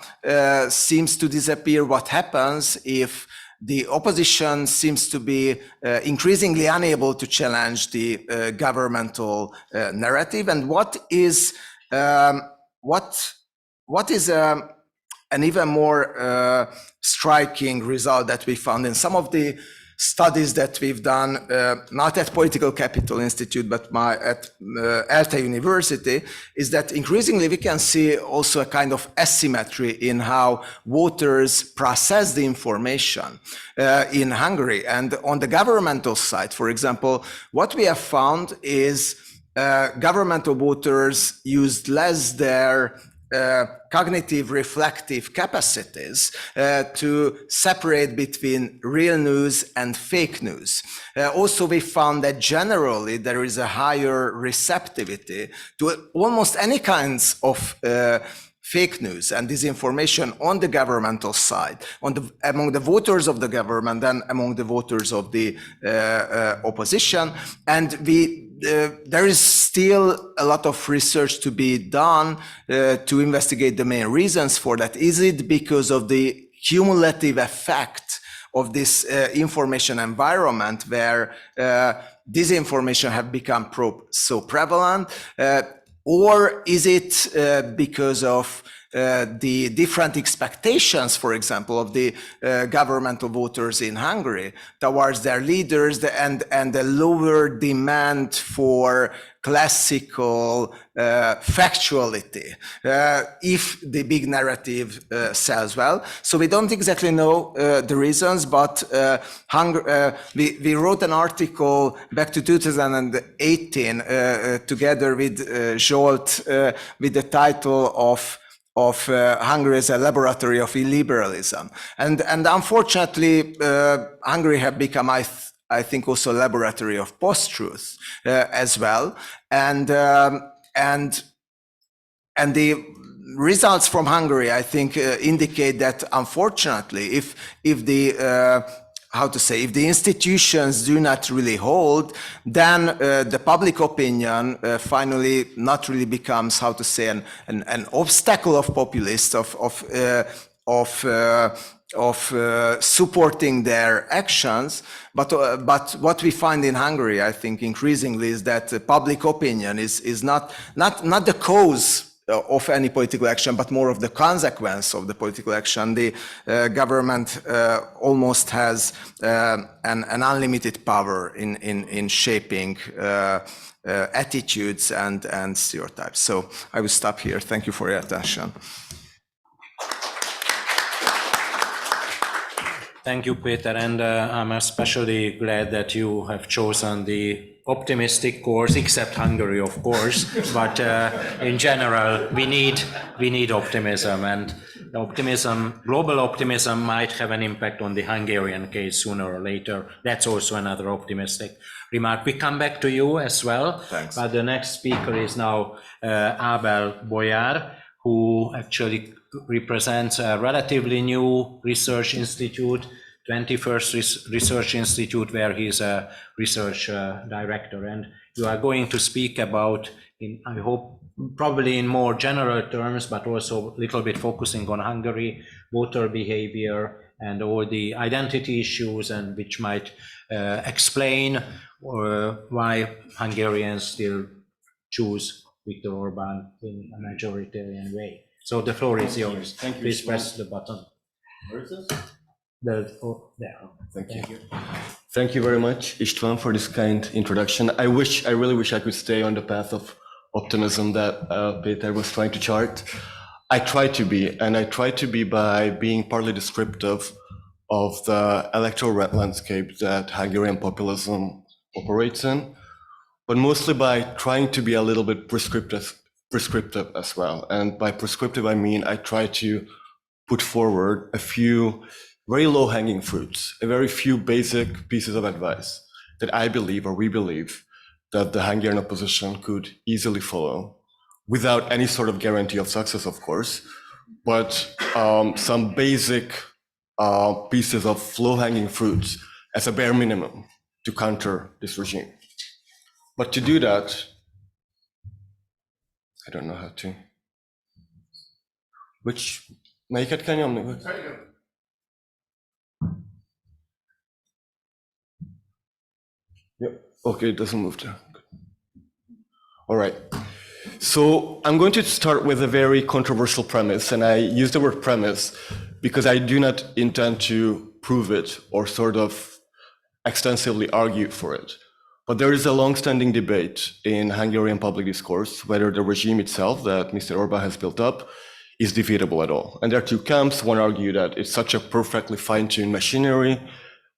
seems to disappear, what happens if the opposition seems to be increasingly unable to challenge the governmental narrative, and what is an even more striking result that we found in some of the studies that we've done, not at Political Capital Institute, but at ELTE University, is that increasingly we can see also a kind of asymmetry in how voters process the information in Hungary. And on the governmental side, for example, what we have found is governmental voters used less their cognitive reflective capacities to separate between real news and fake news. Also, we found that generally there is a higher receptivity to almost any kinds of fake news and disinformation on the governmental side, among the voters of the government than among the voters of the opposition. And there is still a lot of research to be done to investigate the main reasons for that. Is it because of the cumulative effect of this information environment where disinformation have become so prevalent? Or is it because of the different expectations, for example, of the governmental voters in Hungary towards their leaders and the lower demand for classical factuality, if the big narrative sells well? So we don't exactly know the reasons, but we wrote an article back to 2018 together with Zsolt with the title of Hungary as a laboratory of illiberalism. And unfortunately, Hungary have become, I think, also a laboratory of post-truth as well. And the results from Hungary, I think, indicate that unfortunately, if the if the institutions do not really hold, then the public opinion finally not really becomes, an obstacle of populists, of supporting their actions. But what we find in Hungary, I think, increasingly is that public opinion is not the cause of any political action, but more of the consequence of the political action. The government almost has an unlimited power in shaping attitudes and stereotypes. So I will stop here. Thank you for your attention. Thank you, Peter, and I'm especially glad that you have chosen the optimistic course, except Hungary, of course, but in general, we need optimism, and global optimism might have an impact on the Hungarian case sooner or later. That's also another optimistic remark. We come back to you as well. Thanks. But the next speaker is now Bojár, who actually represents a relatively new research institute, 21st Research Institute, where he's a research director. And you are going to speak about, I hope, probably in more general terms, but also a little bit focusing on Hungary, voter behavior, and all the identity issues, and which might explain why Hungarians still choose Viktor Orbán in a majoritarian way. So the floor is yours. Thank you. Please press the button. Where is this? There. Thank you. Thank you very much, István, for this kind introduction. I really wish I could stay on the path of optimism that Peter was trying to chart. I try to be, and I try to be by being partly descriptive of the electoral landscape that Hungarian populism operates in, but mostly by trying to be a little bit prescriptive as well. And by prescriptive, I mean I try to put forward a few very low-hanging fruits, a very few basic pieces of advice that I believe, or we believe, that the Hungarian opposition could easily follow, without any sort of guarantee of success, of course, but some basic pieces of low-hanging fruits as a bare minimum to counter this regime. But to do that, I don't know how to. Melyiket kell nyomni? Yep. Okay, it doesn't move there. All right. So I'm going to start with a very controversial premise, and I use the word premise because I do not intend to prove it or sort of extensively argue for it. But there is a long-standing debate in Hungarian public discourse whether the regime itself that Mr. Orbán has built up is defeatable at all. And there are two camps. One argue that it's such a perfectly fine-tuned machinery,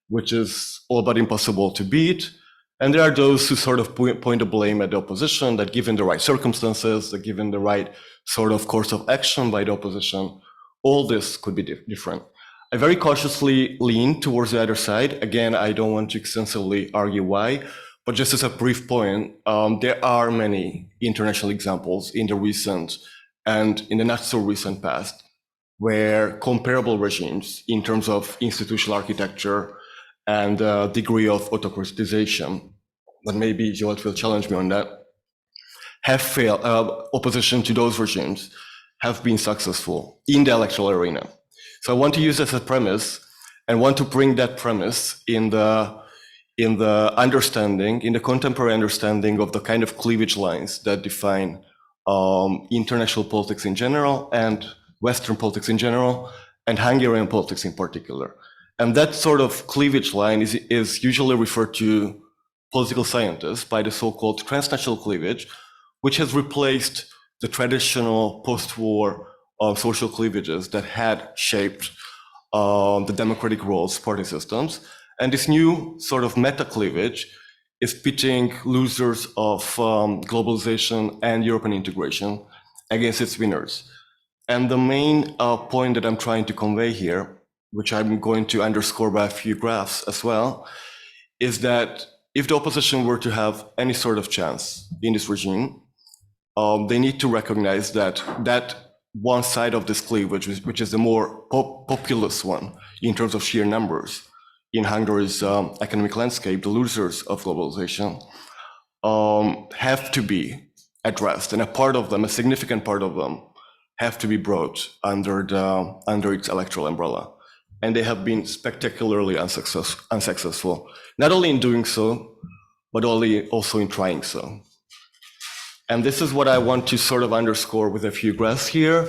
which is all but impossible to beat. And there are those who sort of point the blame at the opposition, that given the right circumstances, that given the right sort of course of action by the opposition, all this could be different. I very cautiously lean towards the other side. Again, I don't want to extensively argue why, but just as a brief point, there are many international examples in the recent and in the not so recent past where comparable regimes in terms of institutional architecture and degree of autocratization, but maybe Zsolt will challenge me on that, have failed. Opposition to those regimes have been successful in the electoral arena. So I want to use this as a premise and want to bring that premise in the understanding, in the contemporary understanding of the kind of cleavage lines that define international politics in general and Western politics in general and Hungarian politics in particular. And that sort of cleavage line is usually referred to political scientists by the so-called transnational cleavage, which has replaced the traditional post-war social cleavages that had shaped the democratic roles party systems. And this new sort of meta-cleavage is pitting losers of globalization and European integration against its winners. And the main point that I'm trying to convey here, which I'm going to underscore by a few graphs as well, is that if the opposition were to have any sort of chance in this regime, they need to recognize that one side of this cleavage, which is the more populist one in terms of sheer numbers in Hungary's economic landscape, the losers of globalization, have to be addressed, and a significant part of them, have to be brought under its electoral umbrella. And they have been spectacularly unsuccessful, not only in doing so, but also in trying so. And this is what I want to sort of underscore with a few graphs here.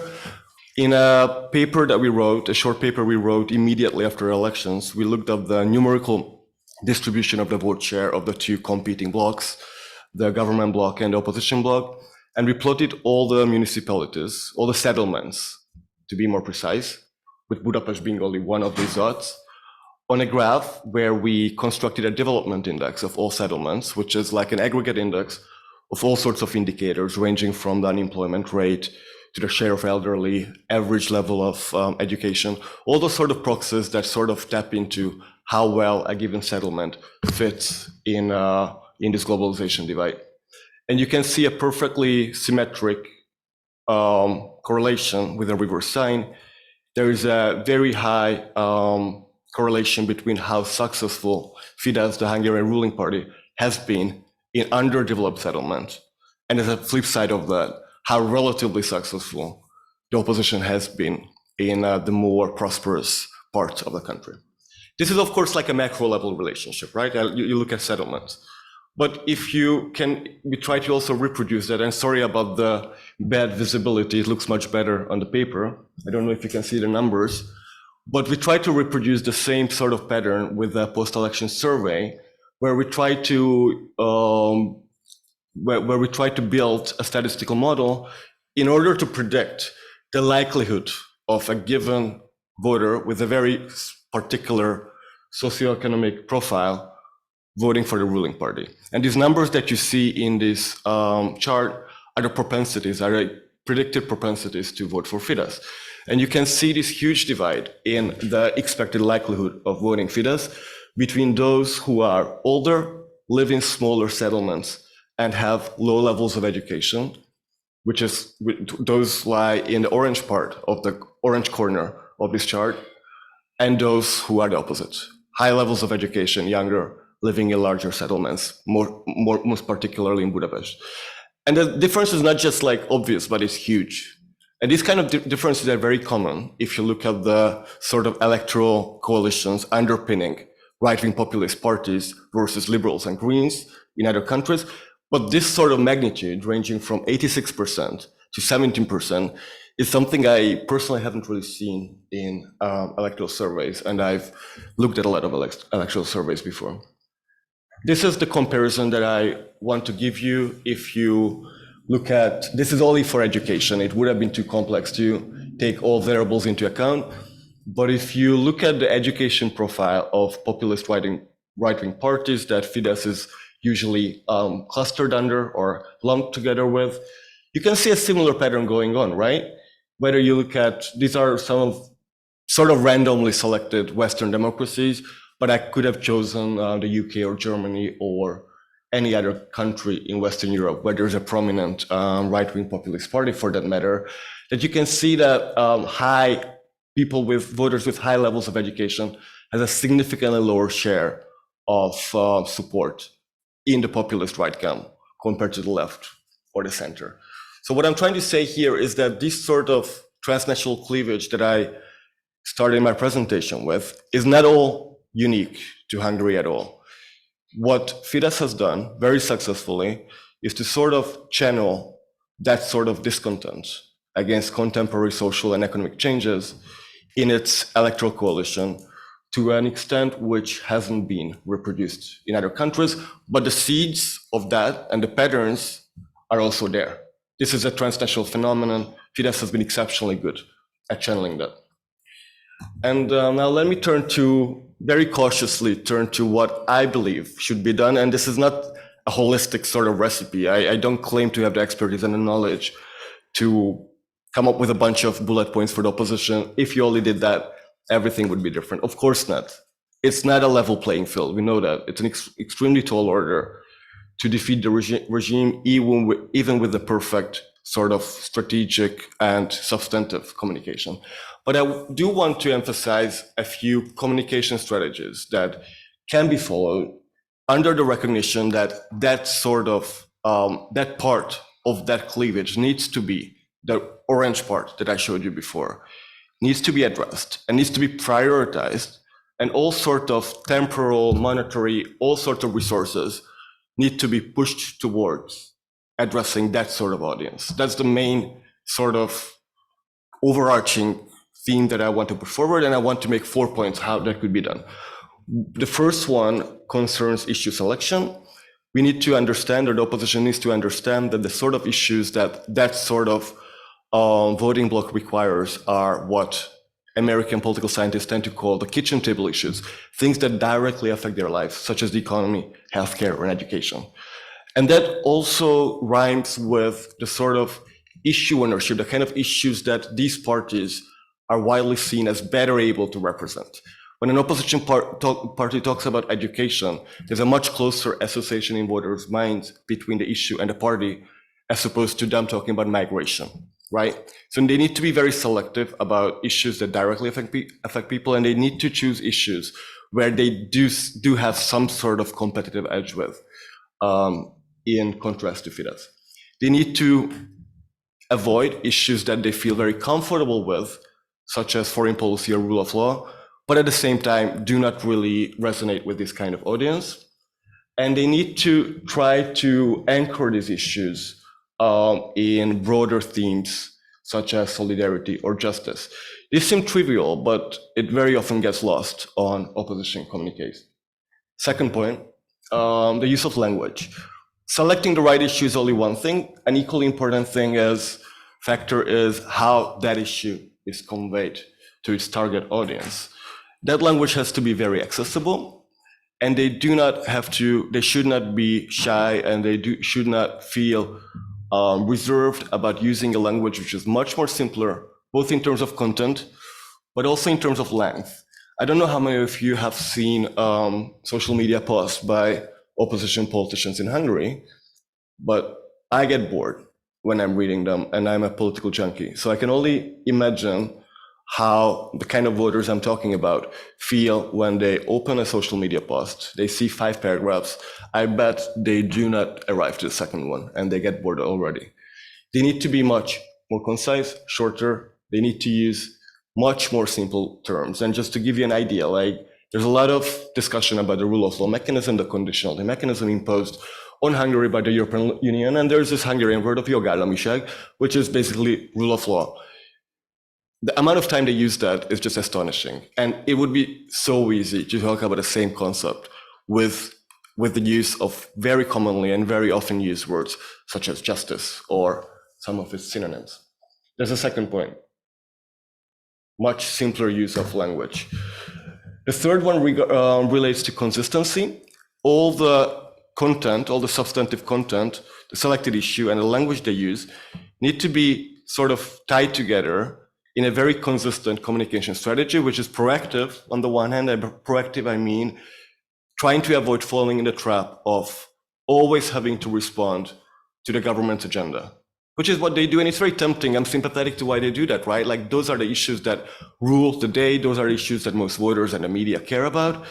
In a paper that we wrote, a short paper we wrote immediately after elections, we looked at the numerical distribution of the vote share of the two competing blocs, the government bloc and the opposition bloc, and we plotted all the municipalities, all the settlements, to be more precise, with Budapest being only one of these dots, on a graph where we constructed a development index of all settlements, which is like an aggregate index of all sorts of indicators ranging from the unemployment rate to the share of elderly, average level of education, all those sort of proxies that sort of tap into how well a given settlement fits in this globalization divide. And you can see a perfectly symmetric correlation with a reverse sign. There is a very high correlation between how successful Fidesz, the Hungarian ruling party, has been in underdeveloped settlements, and as a flip side of that, how relatively successful the opposition has been in the more prosperous parts of the country. This is, of course, like a macro level relationship, right? You look at settlements. But if you can, we try to also reproduce that, and sorry about the bad visibility, it looks much better on the paper. I don't know if you can see the numbers, but we try to reproduce the same sort of pattern with the post-election survey, where we try to build a statistical model in order to predict the likelihood of a given voter with a very particular socioeconomic profile voting for the ruling party. And these numbers that you see in this chart are the propensities, are the predicted propensities to vote for Fidesz. And you can see this huge divide in the expected likelihood of voting Fidesz between those who are older, live in smaller settlements, and have low levels of education, which is, those lie in the orange part of the orange corner of this chart, and those who are the opposite. High levels of education, younger, living in larger settlements, most particularly in Budapest. And the difference is not just like obvious, but it's huge. And these kind of differences are very common if you look at the sort of electoral coalitions underpinning right-wing populist parties versus liberals and greens in other countries. But this sort of magnitude, ranging from 86% to 17%, is something I personally haven't really seen in electoral surveys, and I've looked at a lot of electoral surveys before. This is the comparison that I want to give you. If you look at, this is only for education. It would have been too complex to take all variables into account. But if you look at the education profile of populist right-wing parties that Fidesz is usually clustered under or lumped together with, you can see a similar pattern going on, right? Whether you look at, these are some of sort of randomly selected Western democracies, but I could have chosen the UK or Germany or any other country in Western Europe where there's a prominent right-wing populist party, for that matter, that you can see that voters with high levels of education has a significantly lower share of support in the populist right camp compared to the left or the center. So what I'm trying to say here is that this sort of transnational cleavage that I started my presentation with is not all unique to Hungary at all. What Fidesz has done very successfully is to sort of channel that sort of discontent against contemporary social and economic changes in its electoral coalition to an extent which hasn't been reproduced in other countries, but the seeds of that and the patterns are also there. This is a transnational phenomenon. Fidesz has been exceptionally good at channeling that. And now let me very cautiously turn to what I believe should be done. And this is not a holistic sort of recipe. I don't claim to have the expertise and the knowledge to come up with a bunch of bullet points for the opposition. If you only did that, everything would be different. Of course not. It's not a level playing field. We know that. It's an extremely tall order to defeat the regime, even with the perfect sort of strategic and substantive communication. But I do want to emphasize a few communication strategies that can be followed under the recognition that that sort of, that part of that cleavage needs to be, the orange part that I showed you before, needs to be addressed and needs to be prioritized, and all sort of temporal, monetary, all sorts of resources need to be pushed towards addressing that sort of audience. That's the main sort of overarching theme that I want to put forward, and I want to make 4 points how that could be done. The first one concerns issue selection. We need to understand, or the opposition needs to understand, that the sort of issues that sort of voting bloc requires are what American political scientists tend to call the kitchen table issues, things that directly affect their lives, such as the economy, healthcare, or education. And that also rhymes with the sort of issue ownership, the kind of issues that these parties are widely seen as better able to represent. When an opposition party talks about education, there's a much closer association in voters' minds between the issue and the party, as opposed to them talking about migration, right? So they need to be very selective about issues that directly affect people, and they need to choose issues where they do have some sort of competitive edge with, in contrast to Fidesz. They need to avoid issues that they feel very comfortable with, such as foreign policy or rule of law, but at the same time do not really resonate with this kind of audience. And they need to try to anchor these issues in broader themes, such as solidarity or justice. These seem trivial, but it very often gets lost on opposition communiques. Second point, the use of language. Selecting the right issue is only one thing. An equally important factor is how that issue is conveyed to its target audience. That language has to be very accessible, and they should not be shy, and should not feel reserved about using a language which is much more simpler, both in terms of content, but also in terms of length. I don't know how many of you have seen social media posts by opposition politicians in Hungary, but I get bored when I'm reading them, and I'm a political junkie. So I can only imagine how the kind of voters I'm talking about feel when they open a social media post. They see 5 paragraphs. I bet they do not arrive to the second one, and they get bored already. They need to be much more concise, shorter. They need to use much more simple terms. And just to give you an idea, there's a lot of discussion about the rule of law mechanism, the conditionality mechanism imposed on Hungary by the European Union. And there's this Hungarian word of jogállamiság, which is basically rule of law. the amount of time they use that is just astonishing. And it would be so easy to talk about the same concept with the use of very commonly and very often used words, such as justice or some of its synonyms. There's a second point, much simpler use of language. The third one relates to consistency. All the content, all the substantive content, the selected issue and the language they use need to be sort of tied together in a very consistent communication strategy, which is proactive on the one hand. And proactive, I mean, trying to avoid falling in the trap of always having to respond to the government's agenda, which is what they do. And it's very tempting. I'm sympathetic to why they do that, right? Like those are the issues that rule the day. Those are issues that most voters and the media care about.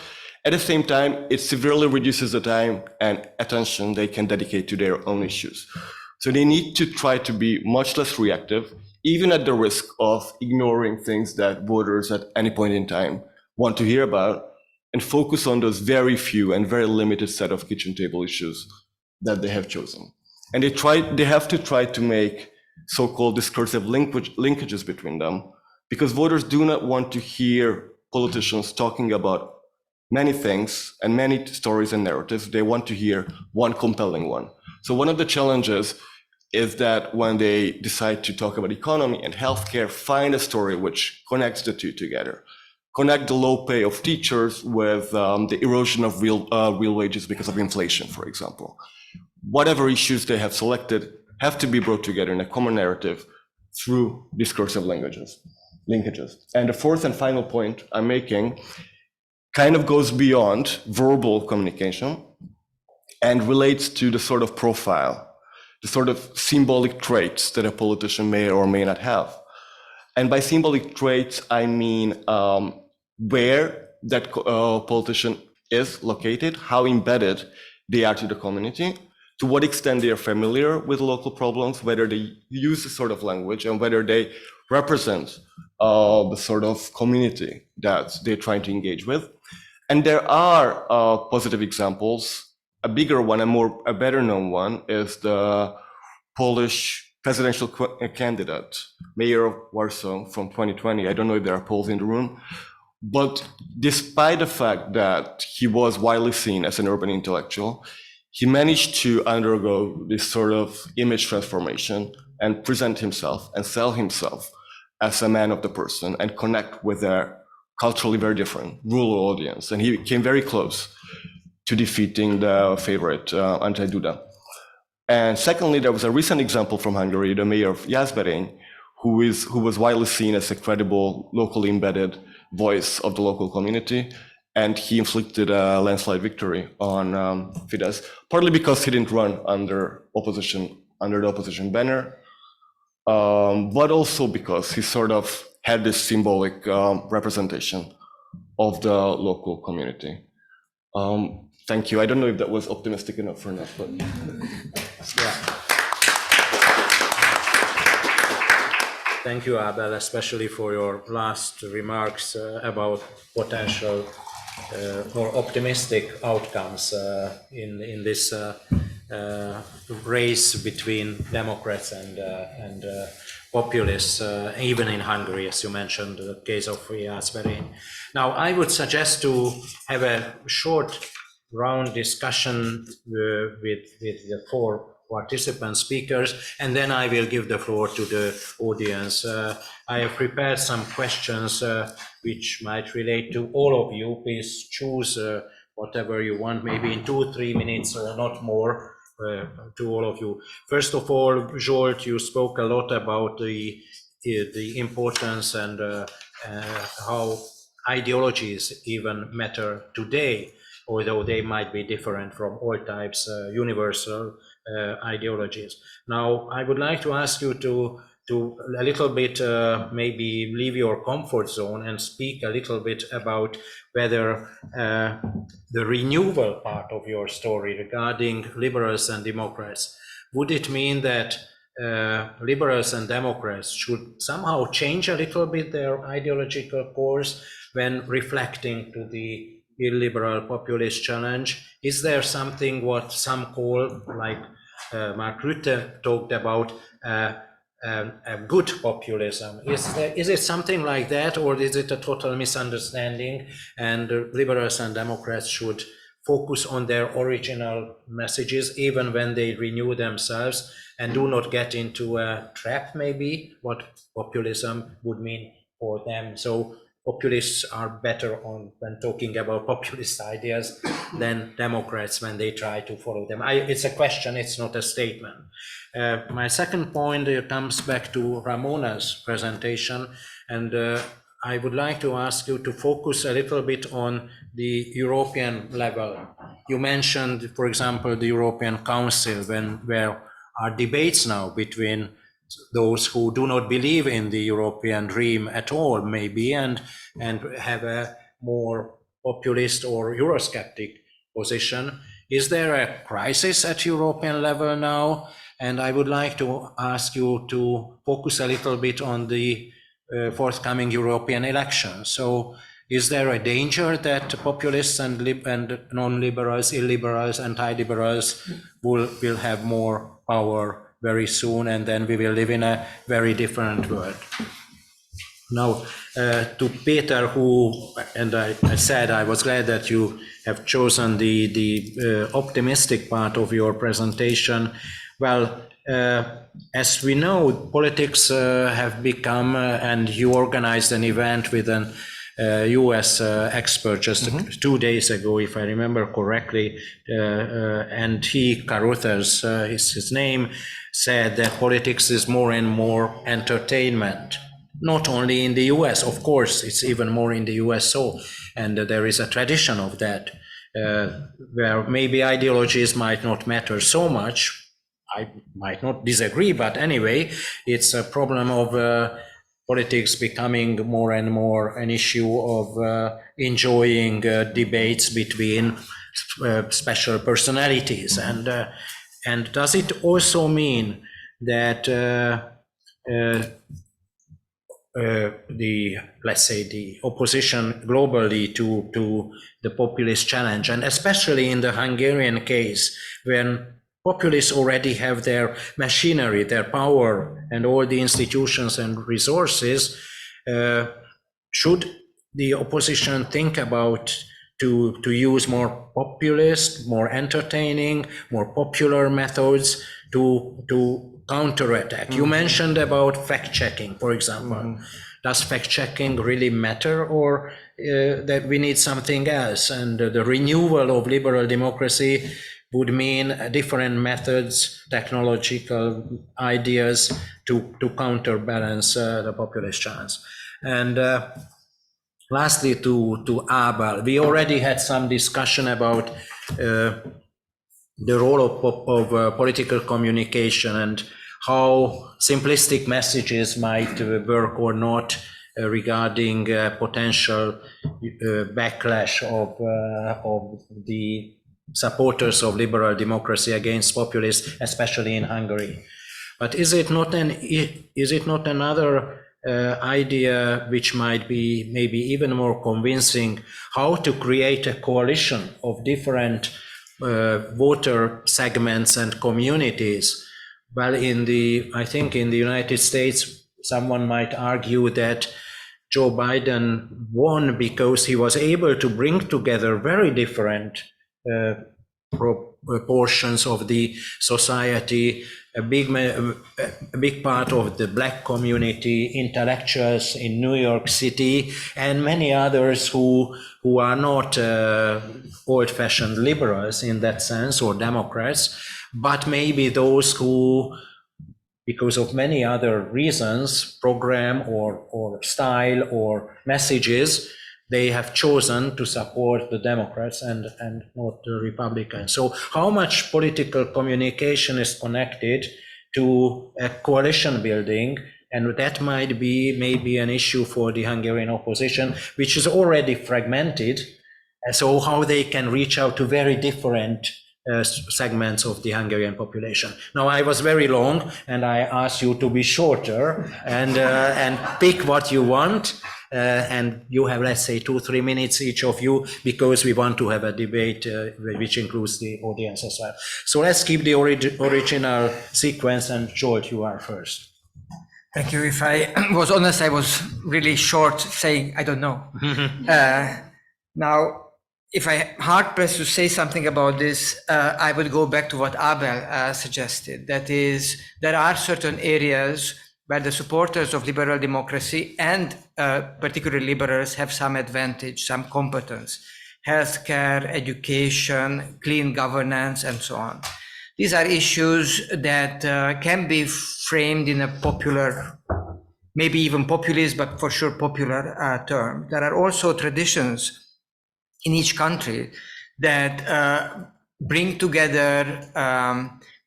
At the same time, it severely reduces the time and attention they can dedicate to their own issues. So they need to try to be much less reactive, even at the risk of ignoring things that voters at any point in time want to hear about, and focus on those very few and very limited set of kitchen table issues that they have chosen. And they have to try to make so-called discursive linkages between them, because voters do not want to hear politicians talking about many things and many stories and narratives. They want to hear one compelling one. So one of the challenges is that when they decide to talk about economy and healthcare, find a story which connects the two together. Connect the low pay of teachers with the erosion of real wages because of inflation, for example. Whatever issues they have selected have to be brought together in a common narrative through discursive linkages. And the fourth and final point I'm making kind of goes beyond verbal communication and relates to the sort of profile, the sort of symbolic traits that a politician may or may not have. And by symbolic traits, I mean where that politician is located, how embedded they are to the community, to what extent they are familiar with local problems, whether they use the sort of language, and whether they represent the sort of community that they're trying to engage with. And there are positive examples. A bigger one, a better known one, is the Polish presidential candidate, Mayor of Warsaw from 2020. I don't know if there are Poles in the room, but despite the fact that he was widely seen as an urban intellectual, he managed to undergo this sort of image transformation and present himself and sell himself as a man of the person and connect with a culturally very different rural audience. And he came very close to defeating the favorite, Andrzej Duda. And secondly, there was a recent example from Hungary, the mayor of Jászberény, who was widely seen as a credible, locally embedded voice of the local community. And he inflicted a landslide victory on Fidesz, partly because he didn't run under the opposition banner, but also because he sort of had this symbolic representation of the local community. Thank you. I don't know if that was optimistic enough or not, but yeah. Thank you, Abel, especially for your last remarks about potential or optimistic outcomes in this race between Democrats and populists, even in Hungary, as you mentioned, the case of Jászberény. Now, I would suggest to have a short round discussion with the four participant speakers, and then I will give the floor to the audience. I have prepared some questions which might relate to all of you. Please choose whatever you want, maybe in 2-3 minutes or not more, to all of you. First of all, Zsolt, you spoke a lot about the importance and how ideologies even matter today, although they might be different from all types, universal ideologies. Now, I would like to ask you to a little bit maybe leave your comfort zone and speak a little bit about whether the renewal part of your story regarding liberals and Democrats, would it mean that liberals and Democrats should somehow change a little bit their ideological course when reflecting to the illiberal populist challenge? Is there something what some call, like Mark Rutte talked about, a good populism. Is it something like that, or is it a total misunderstanding, and liberals and Democrats should focus on their original messages even when they renew themselves, and do not get into a trap, maybe, what populism would mean for them? So populists are better on when talking about populist ideas than Democrats when they try to follow them. It's a question, it's not a statement. My second point comes back to Ramona's presentation, and I would like to ask you to focus a little bit on the European level. You mentioned, for example, the European Council, where are debates now between those who do not believe in the European dream at all, maybe, and have a more populist or Eurosceptic position. Is there a crisis at European level now? And I would like to ask you to focus a little bit on the forthcoming European elections. So is there a danger that populists and non-liberals, illiberals, anti-liberals will have more power very soon, and then we will live in a very different world? Now, to Peter, I said I was glad that you have chosen the optimistic part of your presentation. Well, as we know, politics have become, and you organized an event with an US expert just 2 days ago, if I remember correctly, and Carruthers, his name, said that politics is more and more entertainment. Not only in the US, of course, it's even more in the US, and there is a tradition of that, where maybe ideologies might not matter so much. I might not disagree, but anyway, it's a problem of politics becoming more and more an issue of enjoying debates between special personalities. And does it also mean that let's say the opposition globally to the populist challenge, and especially in the Hungarian case, when populists already have their machinery, their power, and all the institutions and resources, should the opposition think about to use more populist, more entertaining, more popular methods to counterattack? You mentioned about fact-checking, for example. Does fact-checking really matter, or that we need something else? And the renewal of liberal democracy would mean different methods, technological ideas to counterbalance the populist challenge. And lastly, to Abel, we already had some discussion about the role of political communication and how simplistic messages might work or not regarding potential backlash of the supporters of liberal democracy against populists, especially in Hungary. But is it not another idea which might be maybe even more convincing, how to create a coalition of different voter segments and communities? Well, I think in the United States, someone might argue that Joe Biden won because he was able to bring together very different portions of the society, a big part of the Black community, intellectuals in New York City, and many others who are not old-fashioned liberals in that sense, or Democrats, but maybe those who, because of many other reasons, program or style or messages, they have chosen to support the Democrats and not the Republicans. So how much political communication is connected to a coalition building? And that might be maybe an issue for the Hungarian opposition, which is already fragmented. So how they can reach out to very different segments of the Hungarian population. Now, I was very long, and I asked you to be shorter and pick what you want. And you have, let's say, 2-3 minutes each of you, because we want to have a debate which includes the audience as well. So let's keep the original sequence, and Zsolt, you are first. Thank you. If I was honest, I was really short saying, I don't know. Now, if I hard pressed to say something about this, I would go back to what Abel suggested. That is, there are certain areas where the supporters of liberal democracy and particularly liberals have some advantage, some competence, healthcare, education, clean governance, and so on. These are issues that can be framed in a popular, maybe even populist, but for sure popular term. There are also traditions in each country that bring together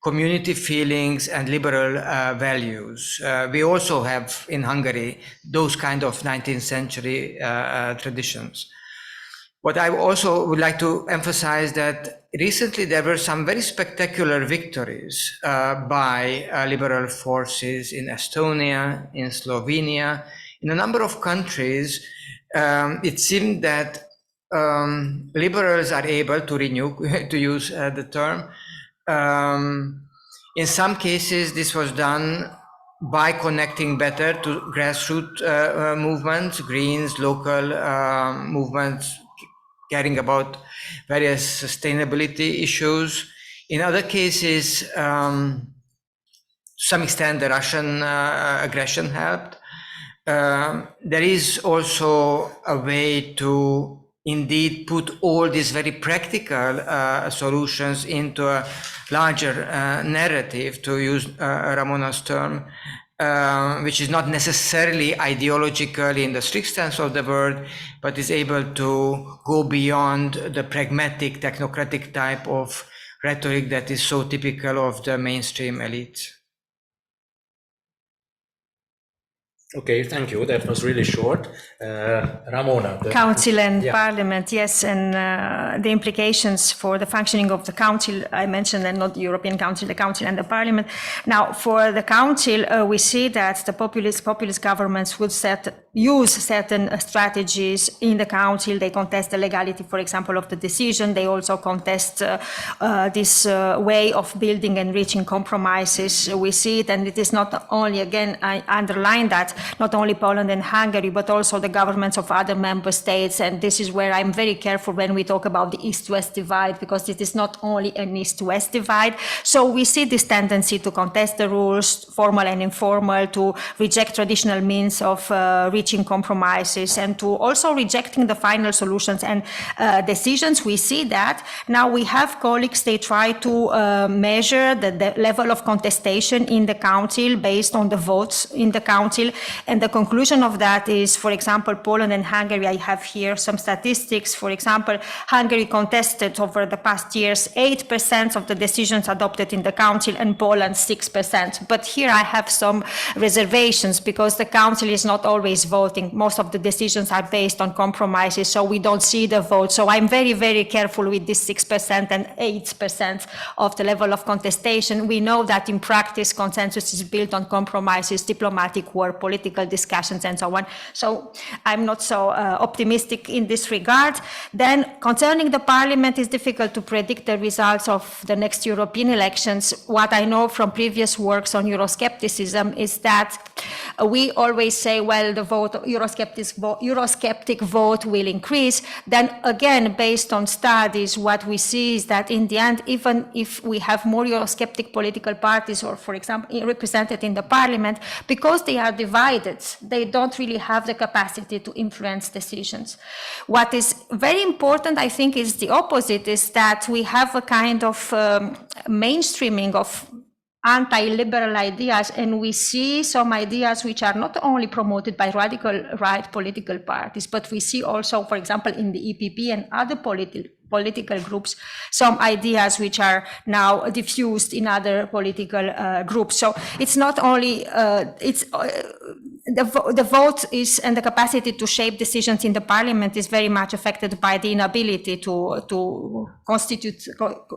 community feelings and liberal values. We also have in Hungary those kind of 19th century traditions. What I also would like to emphasize that recently there were some very spectacular victories by liberal forces in Estonia, in Slovenia, in a number of countries. It seemed that liberals are able to renew, to use the term. In some cases, this was done by connecting better to grassroots movements, Greens, local movements, caring about various sustainability issues. In other cases, to some extent, the Russian aggression helped. There is also a way to indeed put all these very practical solutions into a larger narrative, to use Ramona's term, which is not necessarily ideological in the strict sense of the word, but is able to go beyond the pragmatic, technocratic type of rhetoric that is so typical of the mainstream elite. Okay, thank you. That was really short. Ramona. Council and Parliament, yes, and the implications for the functioning of the Council, I mentioned, and not the European Council, the Council and the Parliament. Now, for the Council, we see that the populist governments would use certain strategies in the Council. They contest the legality, for example, of the decision. They also contest this way of building and reaching compromises. We see it, and it is not only, again, I underline that, not only Poland and Hungary, but also the governments of other member states. And this is where I'm very careful when we talk about the East-West divide, because it is not only an East-West divide. So we see this tendency to contest the rules, formal and informal, to reject traditional means of reaching compromises, and to also rejecting the final solutions and decisions. We see that. Now we have colleagues, they try to measure the level of contestation in the Council based on the votes in the Council. And the conclusion of that is, for example, Poland and Hungary, I have here some statistics. For example, Hungary contested over the past years 8% of the decisions adopted in the Council, and Poland 6%. But here I have some reservations, because the Council is not always voting. Most of the decisions are based on compromises, so we don't see the vote. So I'm very, very careful with this 6% and 8% of the level of contestation. We know that in practice, consensus is built on compromises, diplomatic work, political discussions, and so on. So I'm not so optimistic in this regard. Then concerning the Parliament, it's difficult to predict the results of the next European elections. What I know from previous works on Euroscepticism is that we always say, well, the vote, Eurosceptic vote will increase. Then again, based on studies, what we see is that in the end, even if we have more Eurosceptic political parties, or for example, represented in the Parliament, because they are divided, they don't really have the capacity to influence decisions. What is very important, I think, is the opposite, is that we have a kind of mainstreaming of anti-liberal ideas, and we see some ideas which are not only promoted by radical right political parties, but we see also, for example, in the EPP and other political groups, some ideas which are now diffused in other political groups. So it's not only, the vote is, and the capacity to shape decisions in the Parliament is very much affected by the inability to constitute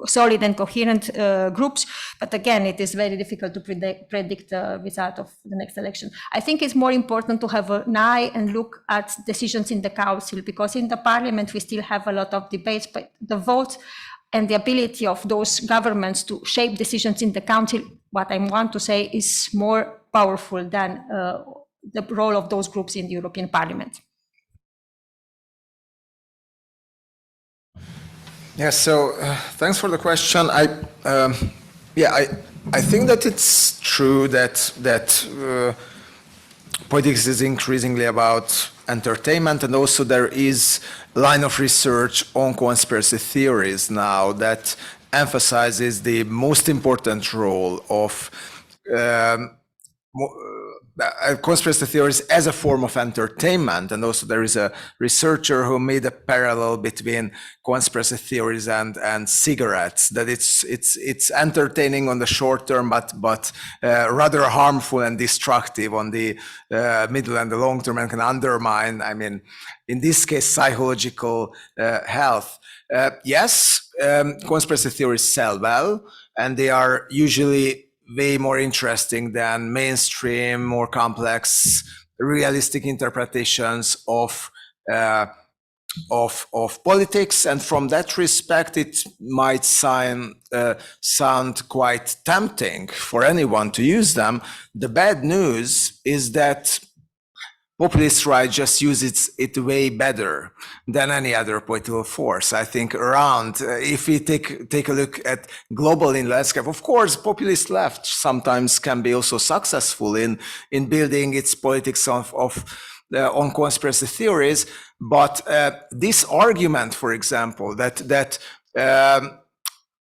solid and coherent groups. But again, it is very difficult to predict the result of the next election. I think it's more important to have an eye and look at decisions in the Council, because in the Parliament we still have a lot of debates, but the vote and the ability of those governments to shape decisions in the Council what I want to say is more powerful than the role of those groups in the European Parliament. Yes, so thanks for the question. I think that it's true that politics is increasingly about entertainment, and also there is a line of research on conspiracy theories now that emphasizes the most important role of conspiracy theories as a form of entertainment. And also there is a researcher who made a parallel between conspiracy theories and cigarettes, that it's entertaining on the short term, but rather harmful and destructive on the middle and the long term, and can undermine, I mean, in this case, psychological health. Yes, conspiracy theories sell well, and they are usually way more interesting than mainstream, more complex, realistic interpretations of politics. And from that respect, it might sound quite tempting for anyone to use them. The bad news is that populist right just uses it way better than any other political force. I think around, if we take a look at global in landscape, of course, populist left sometimes can be also successful in building its politics on conspiracy theories. But this argument, for example, that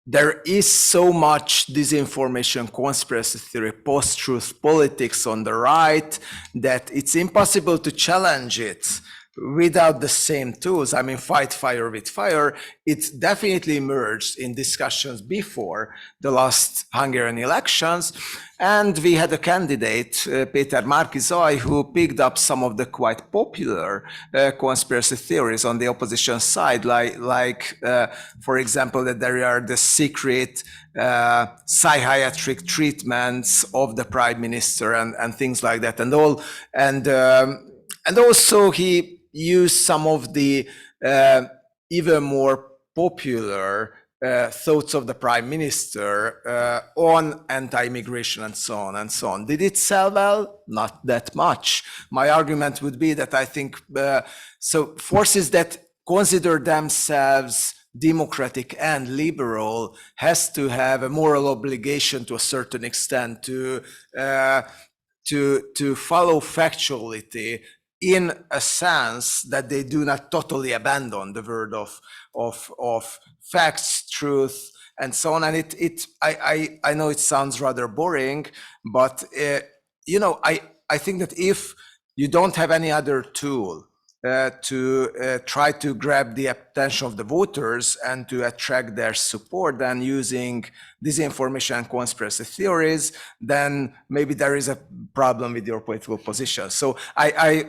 there is so much disinformation, conspiracy theory, post-truth politics on the right that it's impossible to challenge it without the same tools. I mean, fight fire with fire. It definitely emerged in discussions before the last Hungarian elections. And we had a candidate, Péter Márki-Zay, who picked up some of the quite popular conspiracy theories on the opposition side, like for example, that there are the secret psychiatric treatments of the prime minister and things like that, and all. And also he used some of the even more popular thoughts of the prime minister on anti-immigration and so on and so on. Did it sell well? Not that much. My argument would be that I think so forces that consider themselves democratic and liberal has to have a moral obligation to a certain extent to follow factuality, in a sense that they do not totally abandon the word of facts, truth, and so on. And I know it sounds rather boring, but you know, I think that if you don't have any other tool to try to grab the attention of the voters and to attract their support than using disinformation and conspiracy theories, then maybe there is a problem with your political position. So I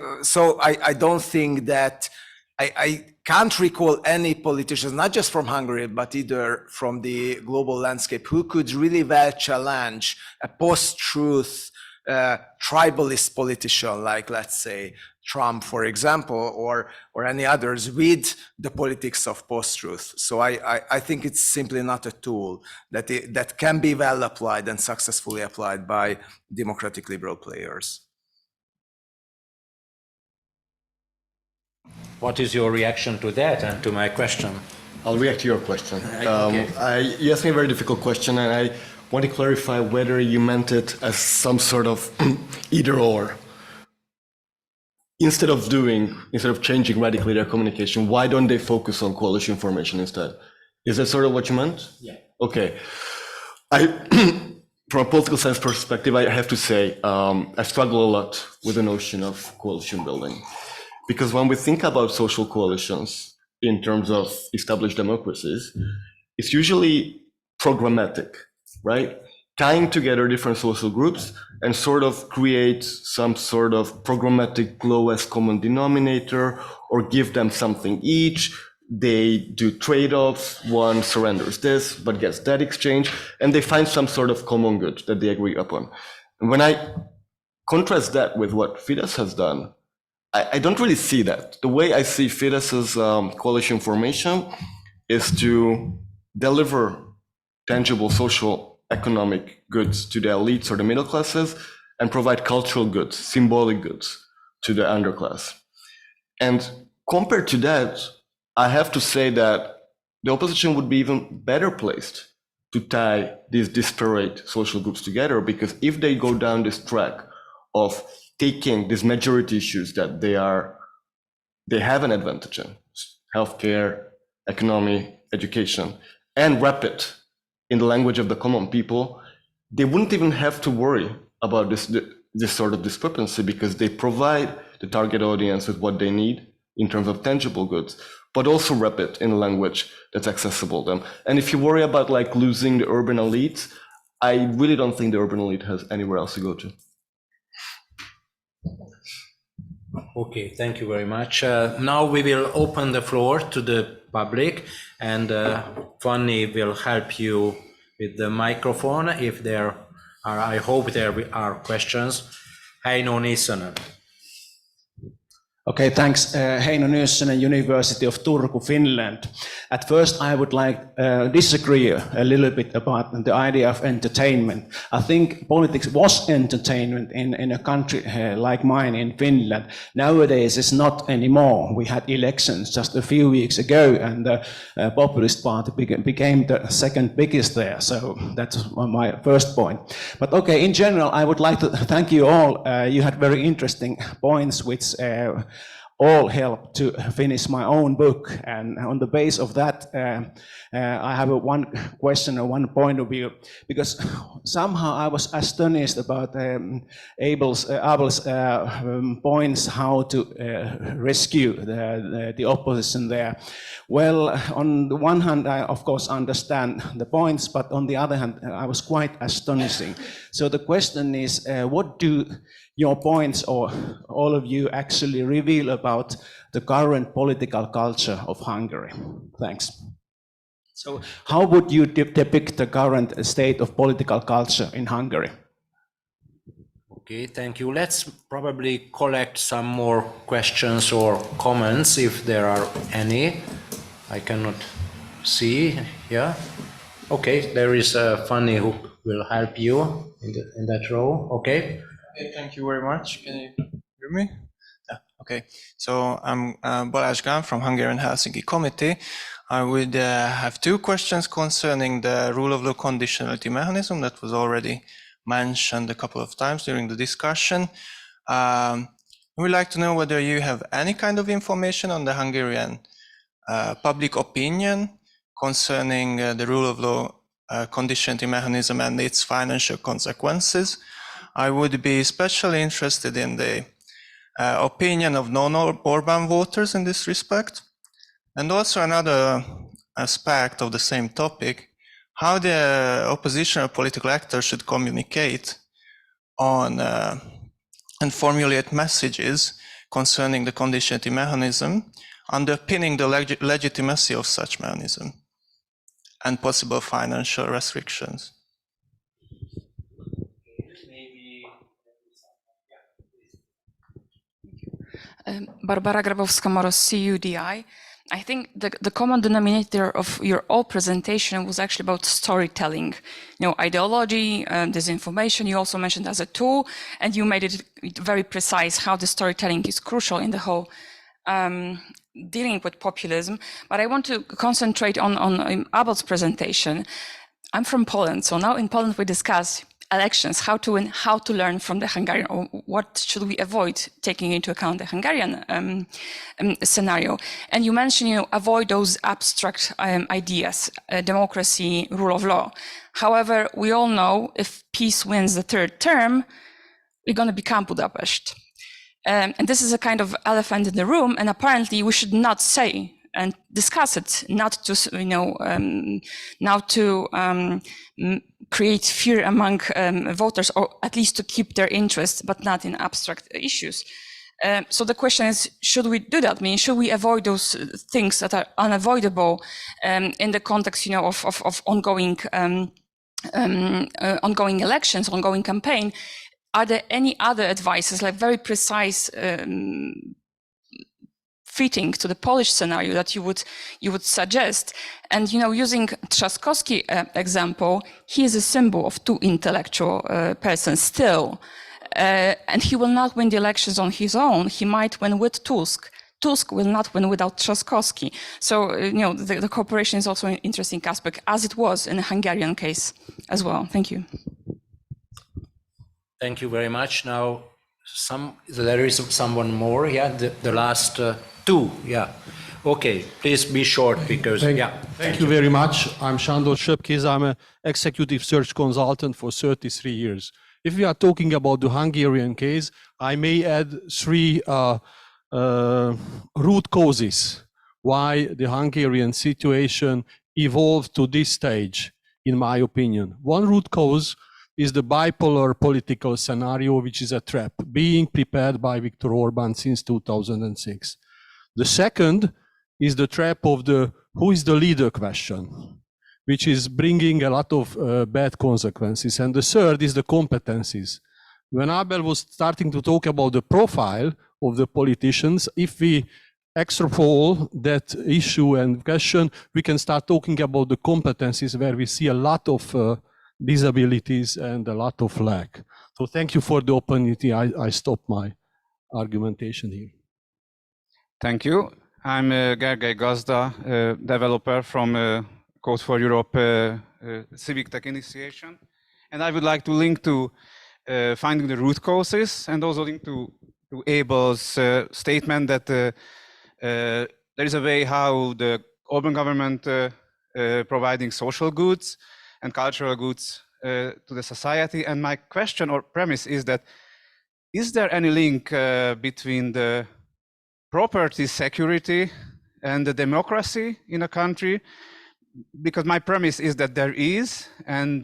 don't think that I can't recall any politicians, not just from Hungary, but either from the global landscape, who could really well challenge a post-truth tribalist politician, like, let's say, Trump, for example, or any others, with the politics of post-truth. So I think it's simply not a tool that can be well applied and successfully applied by democratic liberal players. What is your reaction to that and to my question? I'll react to your question. Okay. You asked me a very difficult question, and I want to clarify whether you meant it as some sort of either or. Instead of changing radically their communication, why don't they focus on coalition formation instead? Is that sort of what you meant? Yeah. Okay. From a political science perspective, I have to say, I struggle a lot with the notion of coalition building. Because when we think about social coalitions in terms of established democracies, it's usually programmatic, right? Tying together different social groups and sort of create some sort of programmatic lowest common denominator, or give them something each. They do trade-offs. One surrenders this, but gets that exchange, and they find some sort of common good that they agree upon. And when I contrast that with what Fidesz has done, I don't really see that. The way I see Fidesz's coalition formation is to deliver tangible social economic goods to the elites or the middle classes and provide cultural goods, symbolic goods to the underclass. And compared to that, I have to say that the opposition would be even better placed to tie these disparate social groups together, because if they go down this track of taking these majority issues that they have an advantage in, healthcare, economy, education, and wrap it in the language of the common people, they wouldn't even have to worry about this sort of discrepancy, because they provide the target audience with what they need in terms of tangible goods, but also wrap it in a language that's accessible to them. And if you worry about like losing the urban elite, I really don't think the urban elite has anywhere else to go to. Okay, thank you very much. Now we will open the floor to the public, and Fanny will help you with the microphone if there are, I hope there are questions. Heino Nissanen. Okay, thanks. Heino Nissanen, University of Turku, Finland. At first, I would like disagree a little bit about the idea of entertainment. I think politics was entertainment in a country like mine in Finland. Nowadays, it's not anymore. We had elections just a few weeks ago, and the Populist party became the second biggest there. So that's my first point. But okay, in general, I would like to thank you all. You had very interesting points, which all helped to finish my own book, and on the base of that, I have one question or one point of view, because somehow I was astonished about Abel's points how to rescue the opposition there. Well, on the one hand, I of course understand the points, but on the other hand, I was quite astonishing. So the question is, what do your points, or all of you, actually reveal about the current political culture of Hungary? Thanks. So how would you depict the current state of political culture in Hungary? Okay, thank you. Let's probably collect some more questions or comments if there are any. I cannot see. Yeah. Okay, there is Fanny who will help you in that row. Okay. Okay, thank you very much. Can you hear me? Yeah, okay. So I'm Bojár from Hungarian Helsinki Committee. I would have two questions concerning the rule of law conditionality mechanism that was already mentioned a couple of times during the discussion. We'd like to know whether you have any kind of information on the Hungarian public opinion concerning the rule of law conditionality mechanism and its financial consequences. I would be especially interested in the opinion of non-Orban voters in this respect. And also another aspect of the same topic, how the opposition or political actors should communicate on and formulate messages concerning the conditionality mechanism, underpinning the legitimacy of such mechanism and possible financial restrictions. Barbara Grabowska-Moros, CUDI. I think the common denominator of your all presentation was actually about storytelling. You know, ideology, disinformation, you also mentioned as a tool, and you made it very precise how the storytelling is crucial in the whole dealing with populism. But I want to concentrate on Abel's presentation. I'm from Poland, so now in Poland we discuss elections, how to win, how to learn from the Hungarian, or what should we avoid taking into account the Hungarian scenario. And you mentioned, you know, avoid those abstract ideas, democracy, rule of law. However, we all know if peace wins the third term, we're going to become Budapest. And this is a kind of elephant in the room, and apparently we should not say and discuss it, not to, you know, not to create fear among voters, or at least to keep their interest, but not in abstract issues. So the question is, should we do that? I mean, should we avoid those things that are unavoidable in the context, you know, of ongoing ongoing elections, ongoing campaign? Are there any other advices, like very precise fitting to the Polish scenario that you would suggest. And using Trzaskowski example, he is a symbol of two intellectual persons still, and he will not win the elections on his own. He might win with Tusk. Tusk will not win without Trzaskowski. So the cooperation is also an interesting aspect, as it was in the Hungarian case as well. Thank you. Thank you very much. Now, there is someone more. Yeah, the last two. Yeah. Okay, please be short because Thank you very much. I'm Sándor Söpkéz. I'm an executive search consultant for 33 years. If we are talking about the Hungarian case, I may add three root causes why the Hungarian situation evolved to this stage, in my opinion. One root cause is the bipolar political scenario, which is a trap being prepared by Viktor Orbán since 2006. The second is the trap of the who is the leader question, which is bringing a lot of bad consequences. And the third is the competencies. When Abel was starting to talk about the profile of the politicians, if we extrapolate that issue and question, we can start talking about the competencies where we see a lot of disabilities and a lot of lack. So thank you for the opportunity. I stop my argumentation here. Thank you. I'm Gergely Gazda, developer from Code for Europe Civic Tech Initiation. And I would like to link to finding the root causes and also link to Abel's statement that there is a way how the Orbán government providing social goods and cultural goods to the society. And my question or premise is that, is there any link between the property security and the democracy in a country? Because my premise is that there is, and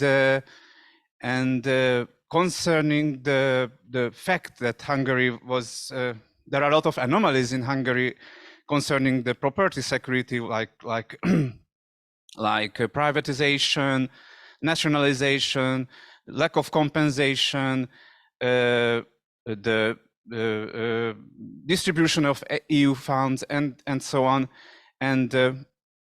concerning the fact that Hungary was, there are a lot of anomalies in Hungary concerning the property security, like privatization, nationalization, lack of compensation, the distribution of EU funds, and so on. And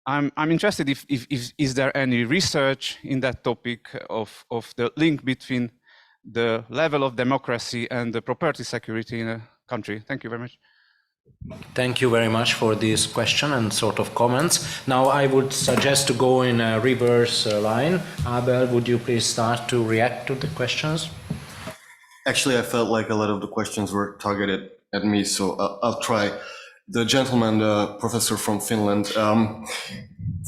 I'm interested if is there any research in that topic of the link between the level of democracy and the property security in a country. Thank you very much. Thank you very much for this question and sort of comments. Now I would suggest to go in a reverse line. Abel, would you please start to react to the questions? Actually, I felt like a lot of the questions were targeted at me, so I'll try. The gentleman, the professor from Finland,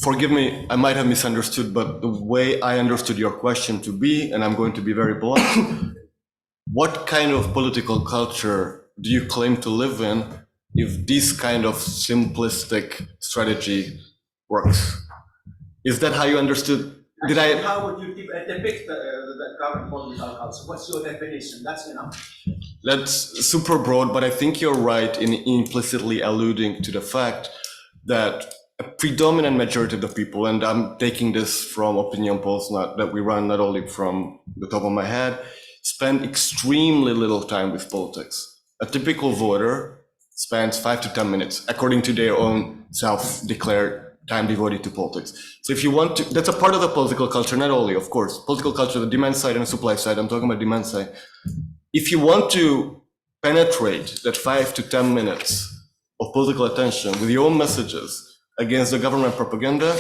forgive me, I might have misunderstood, but the way I understood your question to be, and I'm going to be very blunt, what kind of political culture do you claim to live in if this kind of simplistic strategy works? Is that how you understood? Actually, how would you depict the current political culture? What's your definition? That's enough. That's super broad, but I think you're right in implicitly alluding to the fact that a predominant majority of the people, and I'm taking this from opinion polls that we run not only from the top of my head, spend extremely little time with politics. A typical voter spends 5 to 10 minutes, according to their own self-declared time devoted to politics. So if you want to, that's a part of the political culture, not only, of course, political culture, the demand side and the supply side, I'm talking about demand side. If you want to penetrate that 5 to 10 minutes of political attention with your own messages against the government propaganda,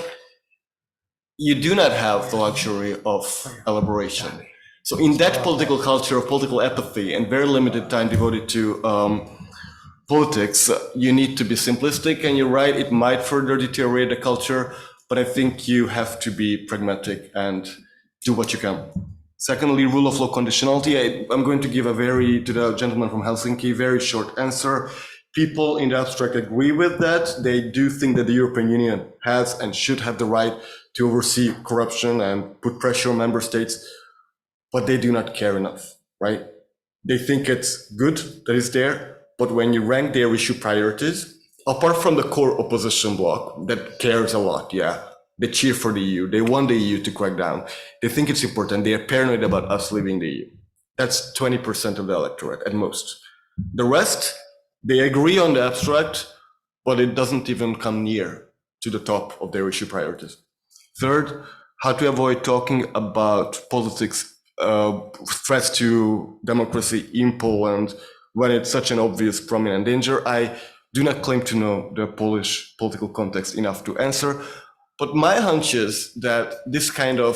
you do not have the luxury of elaboration. So in that political culture of political apathy and very limited time devoted to politics, you need to be simplistic, and you're right, it might further deteriorate the culture, but I think you have to be pragmatic and do what you can. Secondly, rule of law conditionality. I'm going to give to the gentleman from Helsinki, very short answer. People in the abstract agree with that. They do think that the European Union has and should have the right to oversee corruption and put pressure on member states, but they do not care enough, right? They think it's good that it's there, but when you rank their issue priorities, apart from the core opposition bloc that cares a lot, they cheer for the EU, they want the EU to crack down, they think it's important, they are paranoid about us leaving the EU. That's 20% of the electorate at most. The rest, they agree on the abstract, but it doesn't even come near to the top of their issue priorities. Third, how to avoid talking about politics, threats to democracy in Poland when it's such an obvious prominent danger. I do not claim to know the Polish political context enough to answer, but my hunch is that this kind of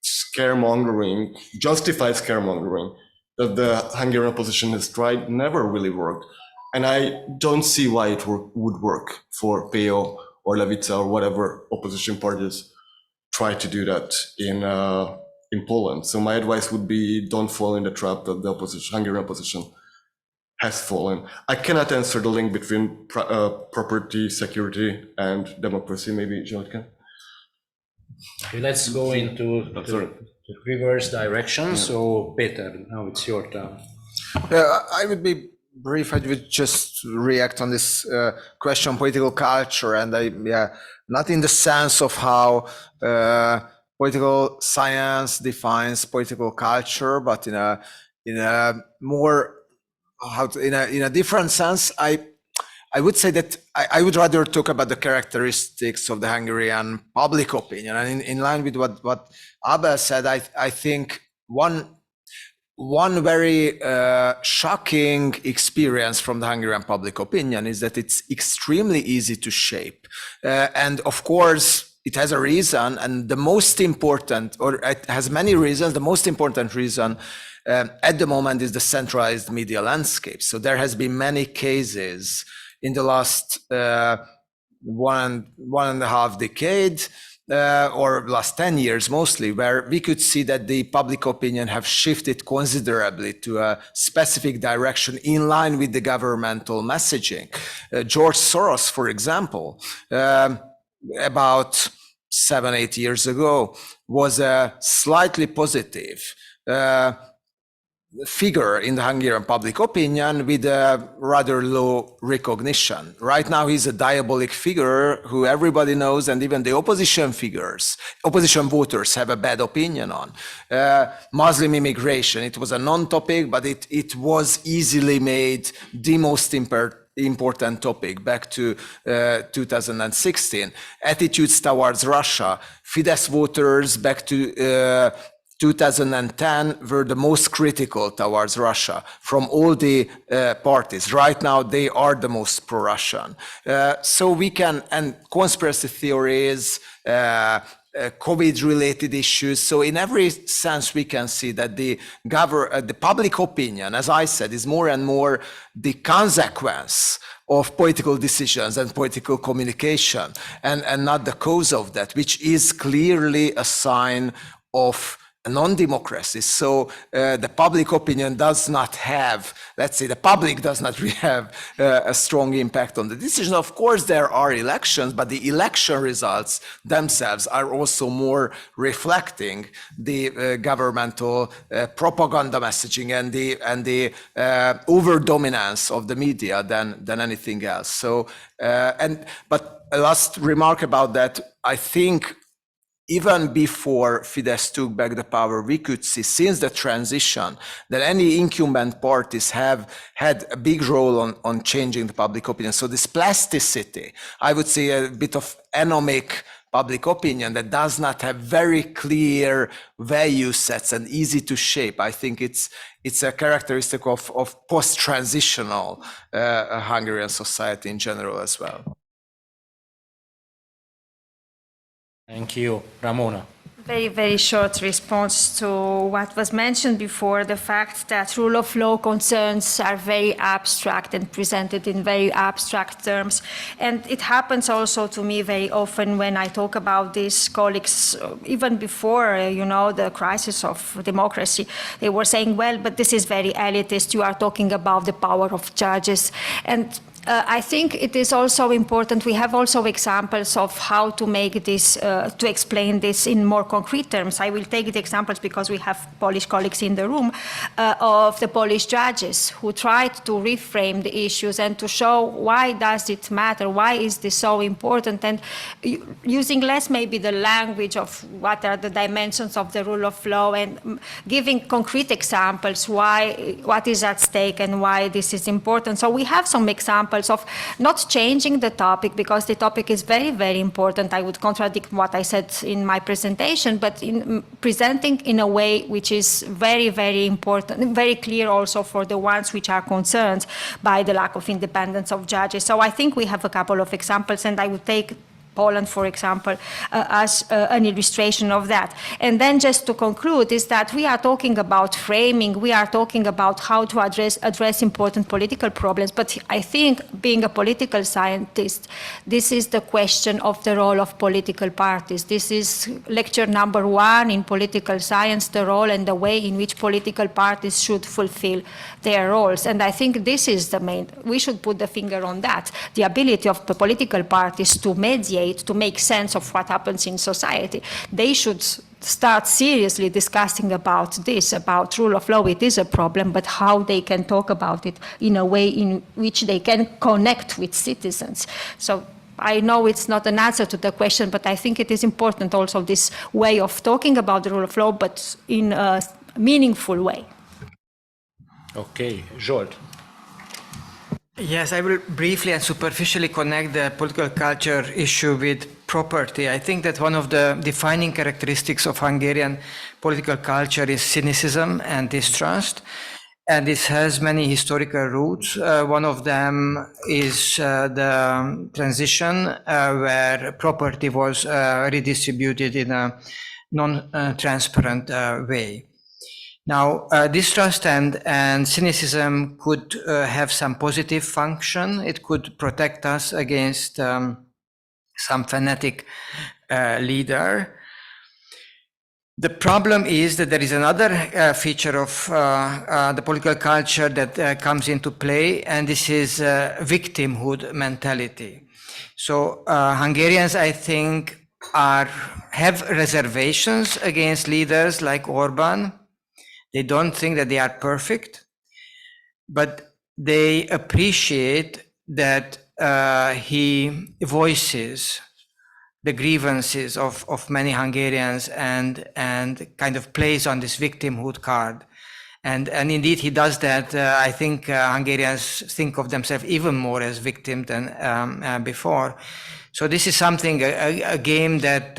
scaremongering, justified scaremongering, that the Hungarian opposition has tried never really worked. And I don't see why it would work for PO or Lewica or whatever opposition parties try to do that in Poland. So my advice would be, don't fall in the trap that the opposition, Hungarian opposition has fallen. I cannot answer the link between property, security, and democracy. Maybe Zsolt can. Okay, let's go into the reverse direction. Yeah. So Peter, now it's your turn. I would be brief. I would just react on this question, political culture, and not in the sense of how political science defines political culture, but in a more in a different sense. I would say that I would rather talk about the characteristics of the Hungarian public opinion, and in line with what Abel said, I think one very shocking experience from the Hungarian public opinion is that it's extremely easy to shape, and of course it has a reason, and the most important, or it has many reasons. The most important reason at the moment is the centralized media landscape. So there has been many cases in the last one and a half decade, or last 10 years mostly, where we could see that the public opinion have shifted considerably to a specific direction in line with the governmental messaging. George Soros, for example, about 7-8 years ago, was a slightly positive figure in the Hungarian public opinion with a rather low recognition. Right now, he's a diabolic figure who everybody knows, and even the opposition voters have a bad opinion on. Muslim immigration, it was a non-topic, but it was easily made the most important topic back to 2016. Attitudes towards Russia. Fidesz voters back to 2010 were the most critical towards Russia from all the parties. Right now, they are the most pro-Russian. So we can, and conspiracy theories, COVID-related issues. So in every sense, we can see that the public opinion, as I said, is more and more the consequence of political decisions and political communication, and not the cause of that, which is clearly a sign of non-democracy. So the public opinion does not have, let's say, the public does not really have a strong impact on the decision. Of course, there are elections, but the election results themselves are also more reflecting the governmental propaganda messaging and the over-dominance of the media than anything else. So, but a last remark about that, I think even before Fidesz took back the power, we could see since the transition that any incumbent parties have had a big role on changing the public opinion. So this plasticity, I would say a bit of anomic public opinion that does not have very clear value sets and easy to shape. I think it's a characteristic of post-transitional Hungarian society in general as well. Thank you. Ramona. Very, very short response to what was mentioned before, the fact that rule of law concerns are very abstract and presented in very abstract terms. And it happens also to me very often when I talk about these colleagues, even before, the crisis of democracy, they were saying, well, but this is very elitist, you are talking about the power of judges. And I think it is also important, we have also examples of how to make this, to explain this in more concrete terms. I will take the examples because we have Polish colleagues in the room, of the Polish judges who tried to reframe the issues and to show why does it matter, why is this so important, and using less maybe the language of what are the dimensions of the rule of law and giving concrete examples what is at stake and why this is important. So we have some examples examples of not changing the topic, because the topic is very, very important. I would contradict what I said in my presentation, but in presenting in a way which is very, very important, very clear also for the ones which are concerned by the lack of independence of judges. So I think we have a couple of examples, and I would take Poland, for example, as an illustration of that. And then just to conclude is that we are talking about framing, we are talking about how to address important political problems, but I think being a political scientist, this is the question of the role of political parties. This is lecture number 1 in political science, the role and the way in which political parties should fulfill their roles. And I think this is the main, we should put the finger on that, the ability of the political parties to mediate, to make sense of what happens in society. They should start seriously discussing about this, about rule of law. It is a problem, but how they can talk about it in a way in which they can connect with citizens. So I know it's not an answer to the question, but I think it is important also this way of talking about the rule of law, but in a meaningful way. Okay, Zsolt. Yes, I will briefly and superficially connect the political culture issue with property. I think that one of the defining characteristics of Hungarian political culture is cynicism and distrust. And this has many historical roots. One of them is the transition where property was redistributed in a non-transparent way. Now, distrust and cynicism could have some positive function. It could protect us against some fanatic leader. The problem is that there is another feature of the political culture that comes into play, and this is victimhood mentality. So Hungarians, I think, have reservations against leaders like Orban. They don't think that they are perfect, but they appreciate that he voices the grievances of many Hungarians and kind of plays on this victimhood card. And indeed he does that. I think Hungarians think of themselves even more as victims than before. So this is something, a game that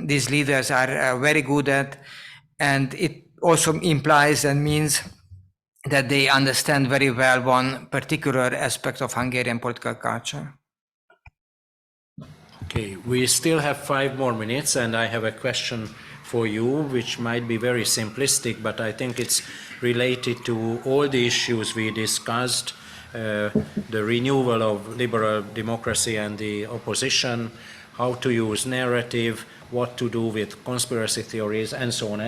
these leaders are very good at, and it also implies and means that they understand very well one particular aspect of Hungarian political culture. Okay, we still have 5 more minutes, and I have a question for you, which might be very simplistic, but I think it's related to all the issues we discussed, the renewal of liberal democracy and the opposition, how to use narrative, what to do with conspiracy theories, and so on,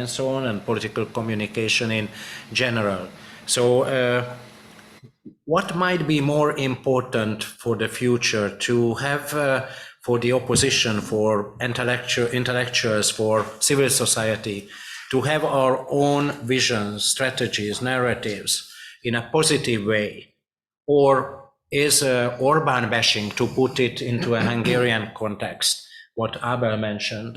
and political communication in general. So what might be more important for the future to have for the opposition, for intellectuals, for civil society, to have our own visions, strategies, narratives in a positive way? Or is Orban bashing, to put it into a Hungarian context, what Abel mentioned,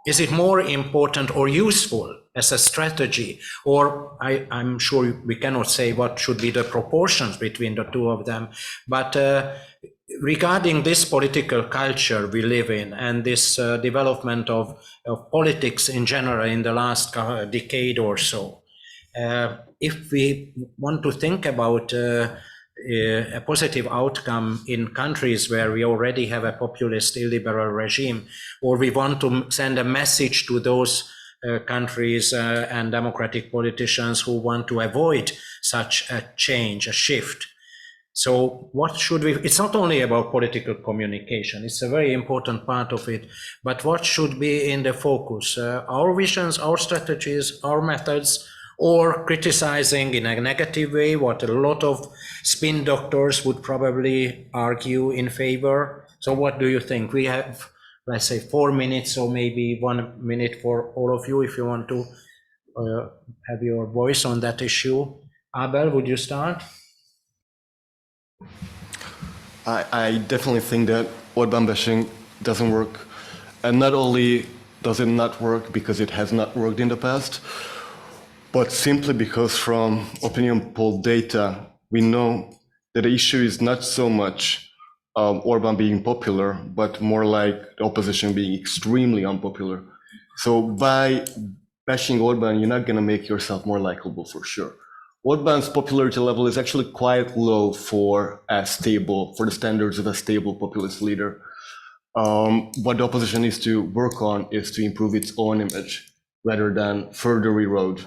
is it more important or useful as a strategy? Or I'm sure we cannot say what should be the proportions between the two of them, but regarding this political culture we live in and this development of politics in general in the last decade or so, if we want to think about a positive outcome in countries where we already have a populist illiberal regime, or we want to send a message to those countries and democratic politicians who want to avoid such a change, a shift. So what should we, it's not only about political communication, it's a very important part of it, but what should be in the focus? Our visions, our strategies, our methods, or criticizing in a negative way, what a lot of spin doctors would probably argue in favor. So what do you think? We have, let's say, 4 minutes, or maybe 1 minute for all of you if you want to have your voice on that issue. Abel, would you start? I definitely think that Orban bashing doesn't work. And not only does it not work because it has not worked in the past, but simply because from opinion poll data, we know that the issue is not so much Orban being popular, but more like the opposition being extremely unpopular. So by bashing Orban, you're not going to make yourself more likable for sure. Orban's popularity level is actually quite low for the standards of a stable populist leader. What the opposition needs to work on is to improve its own image rather than further erode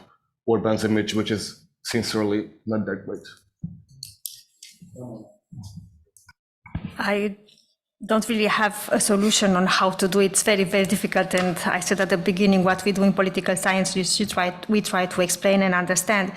Orban's image, which is sincerely not that great. I don't really have a solution on how to do it. It's very, very difficult. And I said at the beginning, what we do in political science, we try to explain and understand.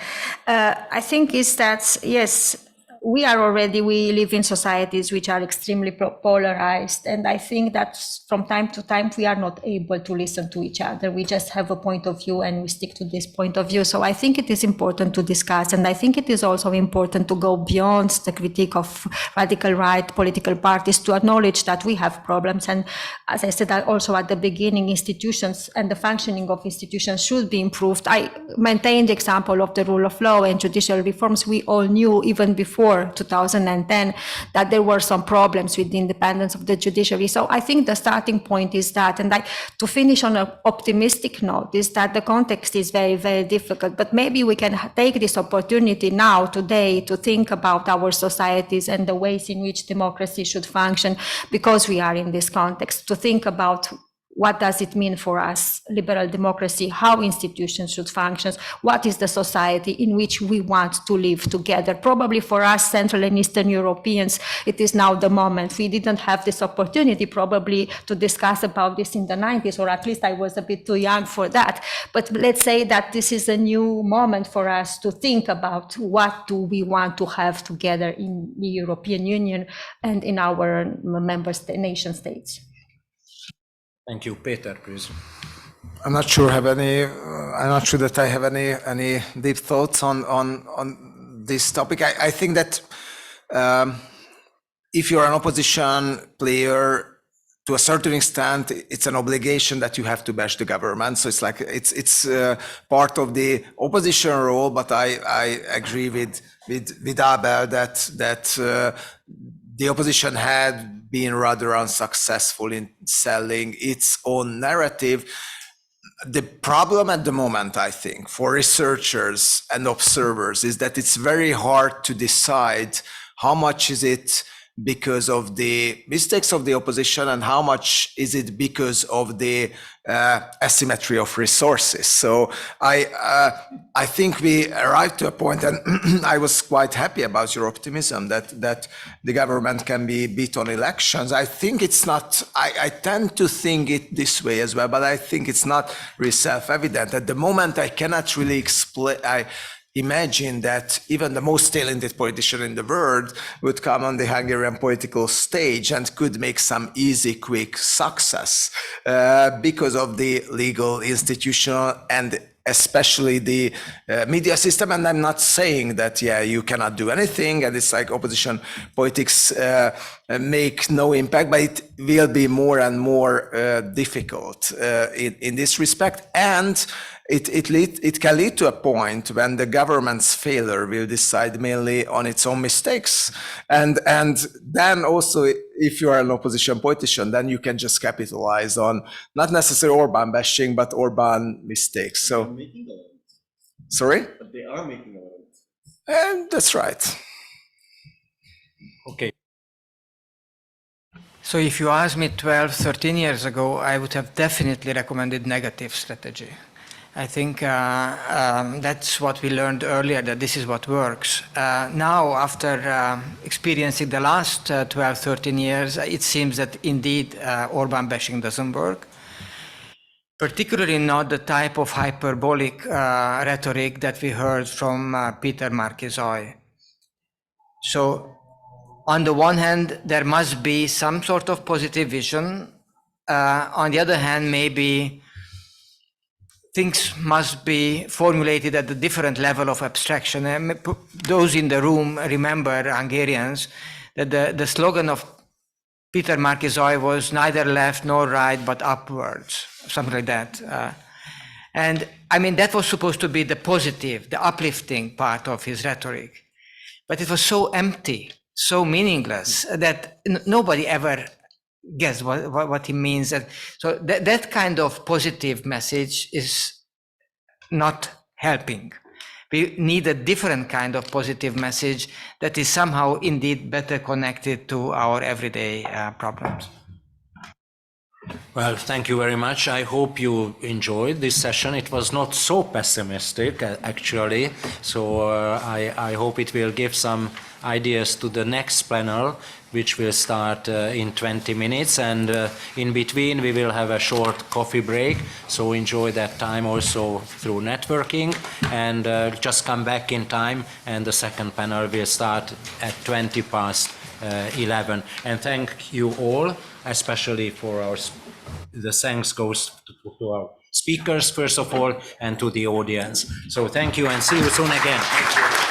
I think is that, yes, we live in societies which are extremely polarized. And I think that from time to time, we are not able to listen to each other. We just have a point of view and we stick to this point of view. So I think it is important to discuss. And I think it is also important to go beyond the critique of radical right political parties to acknowledge that we have problems. And as I said also at the beginning, institutions and the functioning of institutions should be improved. I maintain the example of the rule of law and judicial reforms. We all knew even before 2010 that there were some problems with the independence of the judiciary. So I think the starting point is that, and to finish on an optimistic note, is that the context is very, very difficult, but maybe we can take this opportunity now, today, to think about our societies and the ways in which democracy should function, because we are in this context, to think about what does it mean for us, liberal democracy, how institutions should function, what is the society in which we want to live together. Probably for us, Central and Eastern Europeans, it is now the moment. We didn't have this opportunity probably to discuss about this in the 90s, or at least I was a bit too young for that. But let's say that this is a new moment for us to think about what do we want to have together in the European Union and in our nation states. Thank you, Peter, please. I'm not sure that I have any deep thoughts on this topic. I think that if you're an opposition player, to a certain extent, it's an obligation that you have to bash the government. So it's like it's part of the opposition role. But I agree with Abel that the opposition had been rather unsuccessful in selling its own narrative. The problem at the moment, I think, for researchers and observers is that it's very hard to decide how much is it because of the mistakes of the opposition and how much is it because of the asymmetry of resources. So I think we arrived to a point, and I was quite happy about your optimism that the government can be beat on elections. I think it's not, I tend to think it this way as well, but I think it's not really self-evident. At the moment, I cannot really imagine that even the most talented politician in the world would come on the Hungarian political stage and could make some easy, quick success because of the legal, institutional, and especially the media system. And I'm not saying that, you cannot do anything and it's like opposition politics make no impact, but it will be more and more difficult in this respect. And it can lead to a point when the government's failure will decide mainly on its own mistakes. And then also, if you are an opposition politician, then you can just capitalize on not necessarily Orban bashing, but Orban mistakes. So, sorry? But they are making it. And that's right. Okay. So if you asked me 12, 13 years ago, I would have definitely recommended negative strategy. I think that's what we learned earlier, that this is what works. Now, after experiencing the last 12, 13 years, it seems that indeed Orban bashing doesn't work. Particularly not the type of hyperbolic rhetoric that we heard from Peter Márki-Zay. So, on the one hand, there must be some sort of positive vision. On the other hand, maybe things must be formulated at a different level of abstraction. And those in the room remember, Hungarians, that the slogan of Peter Márki-Zay was neither left nor right, but upwards, something like that. And I mean, that was supposed to be the positive, the uplifting part of his rhetoric. But it was so empty. so meaningless that nobody ever gets what he means. And so that kind of positive message is not helping. We need a different kind of positive message that is somehow indeed better connected to our everyday problems. Well, thank you very much. I hope you enjoyed this session. It was not so pessimistic, actually. So I hope it will give some ideas to the next panel, which will start in 20 minutes. And in between, we will have a short coffee break. So enjoy that time also through networking. And just come back in time. And the second panel will start at 11:20. And thank you all, especially for the thanks goes to our speakers, first of all, and to the audience. So thank you and see you soon again.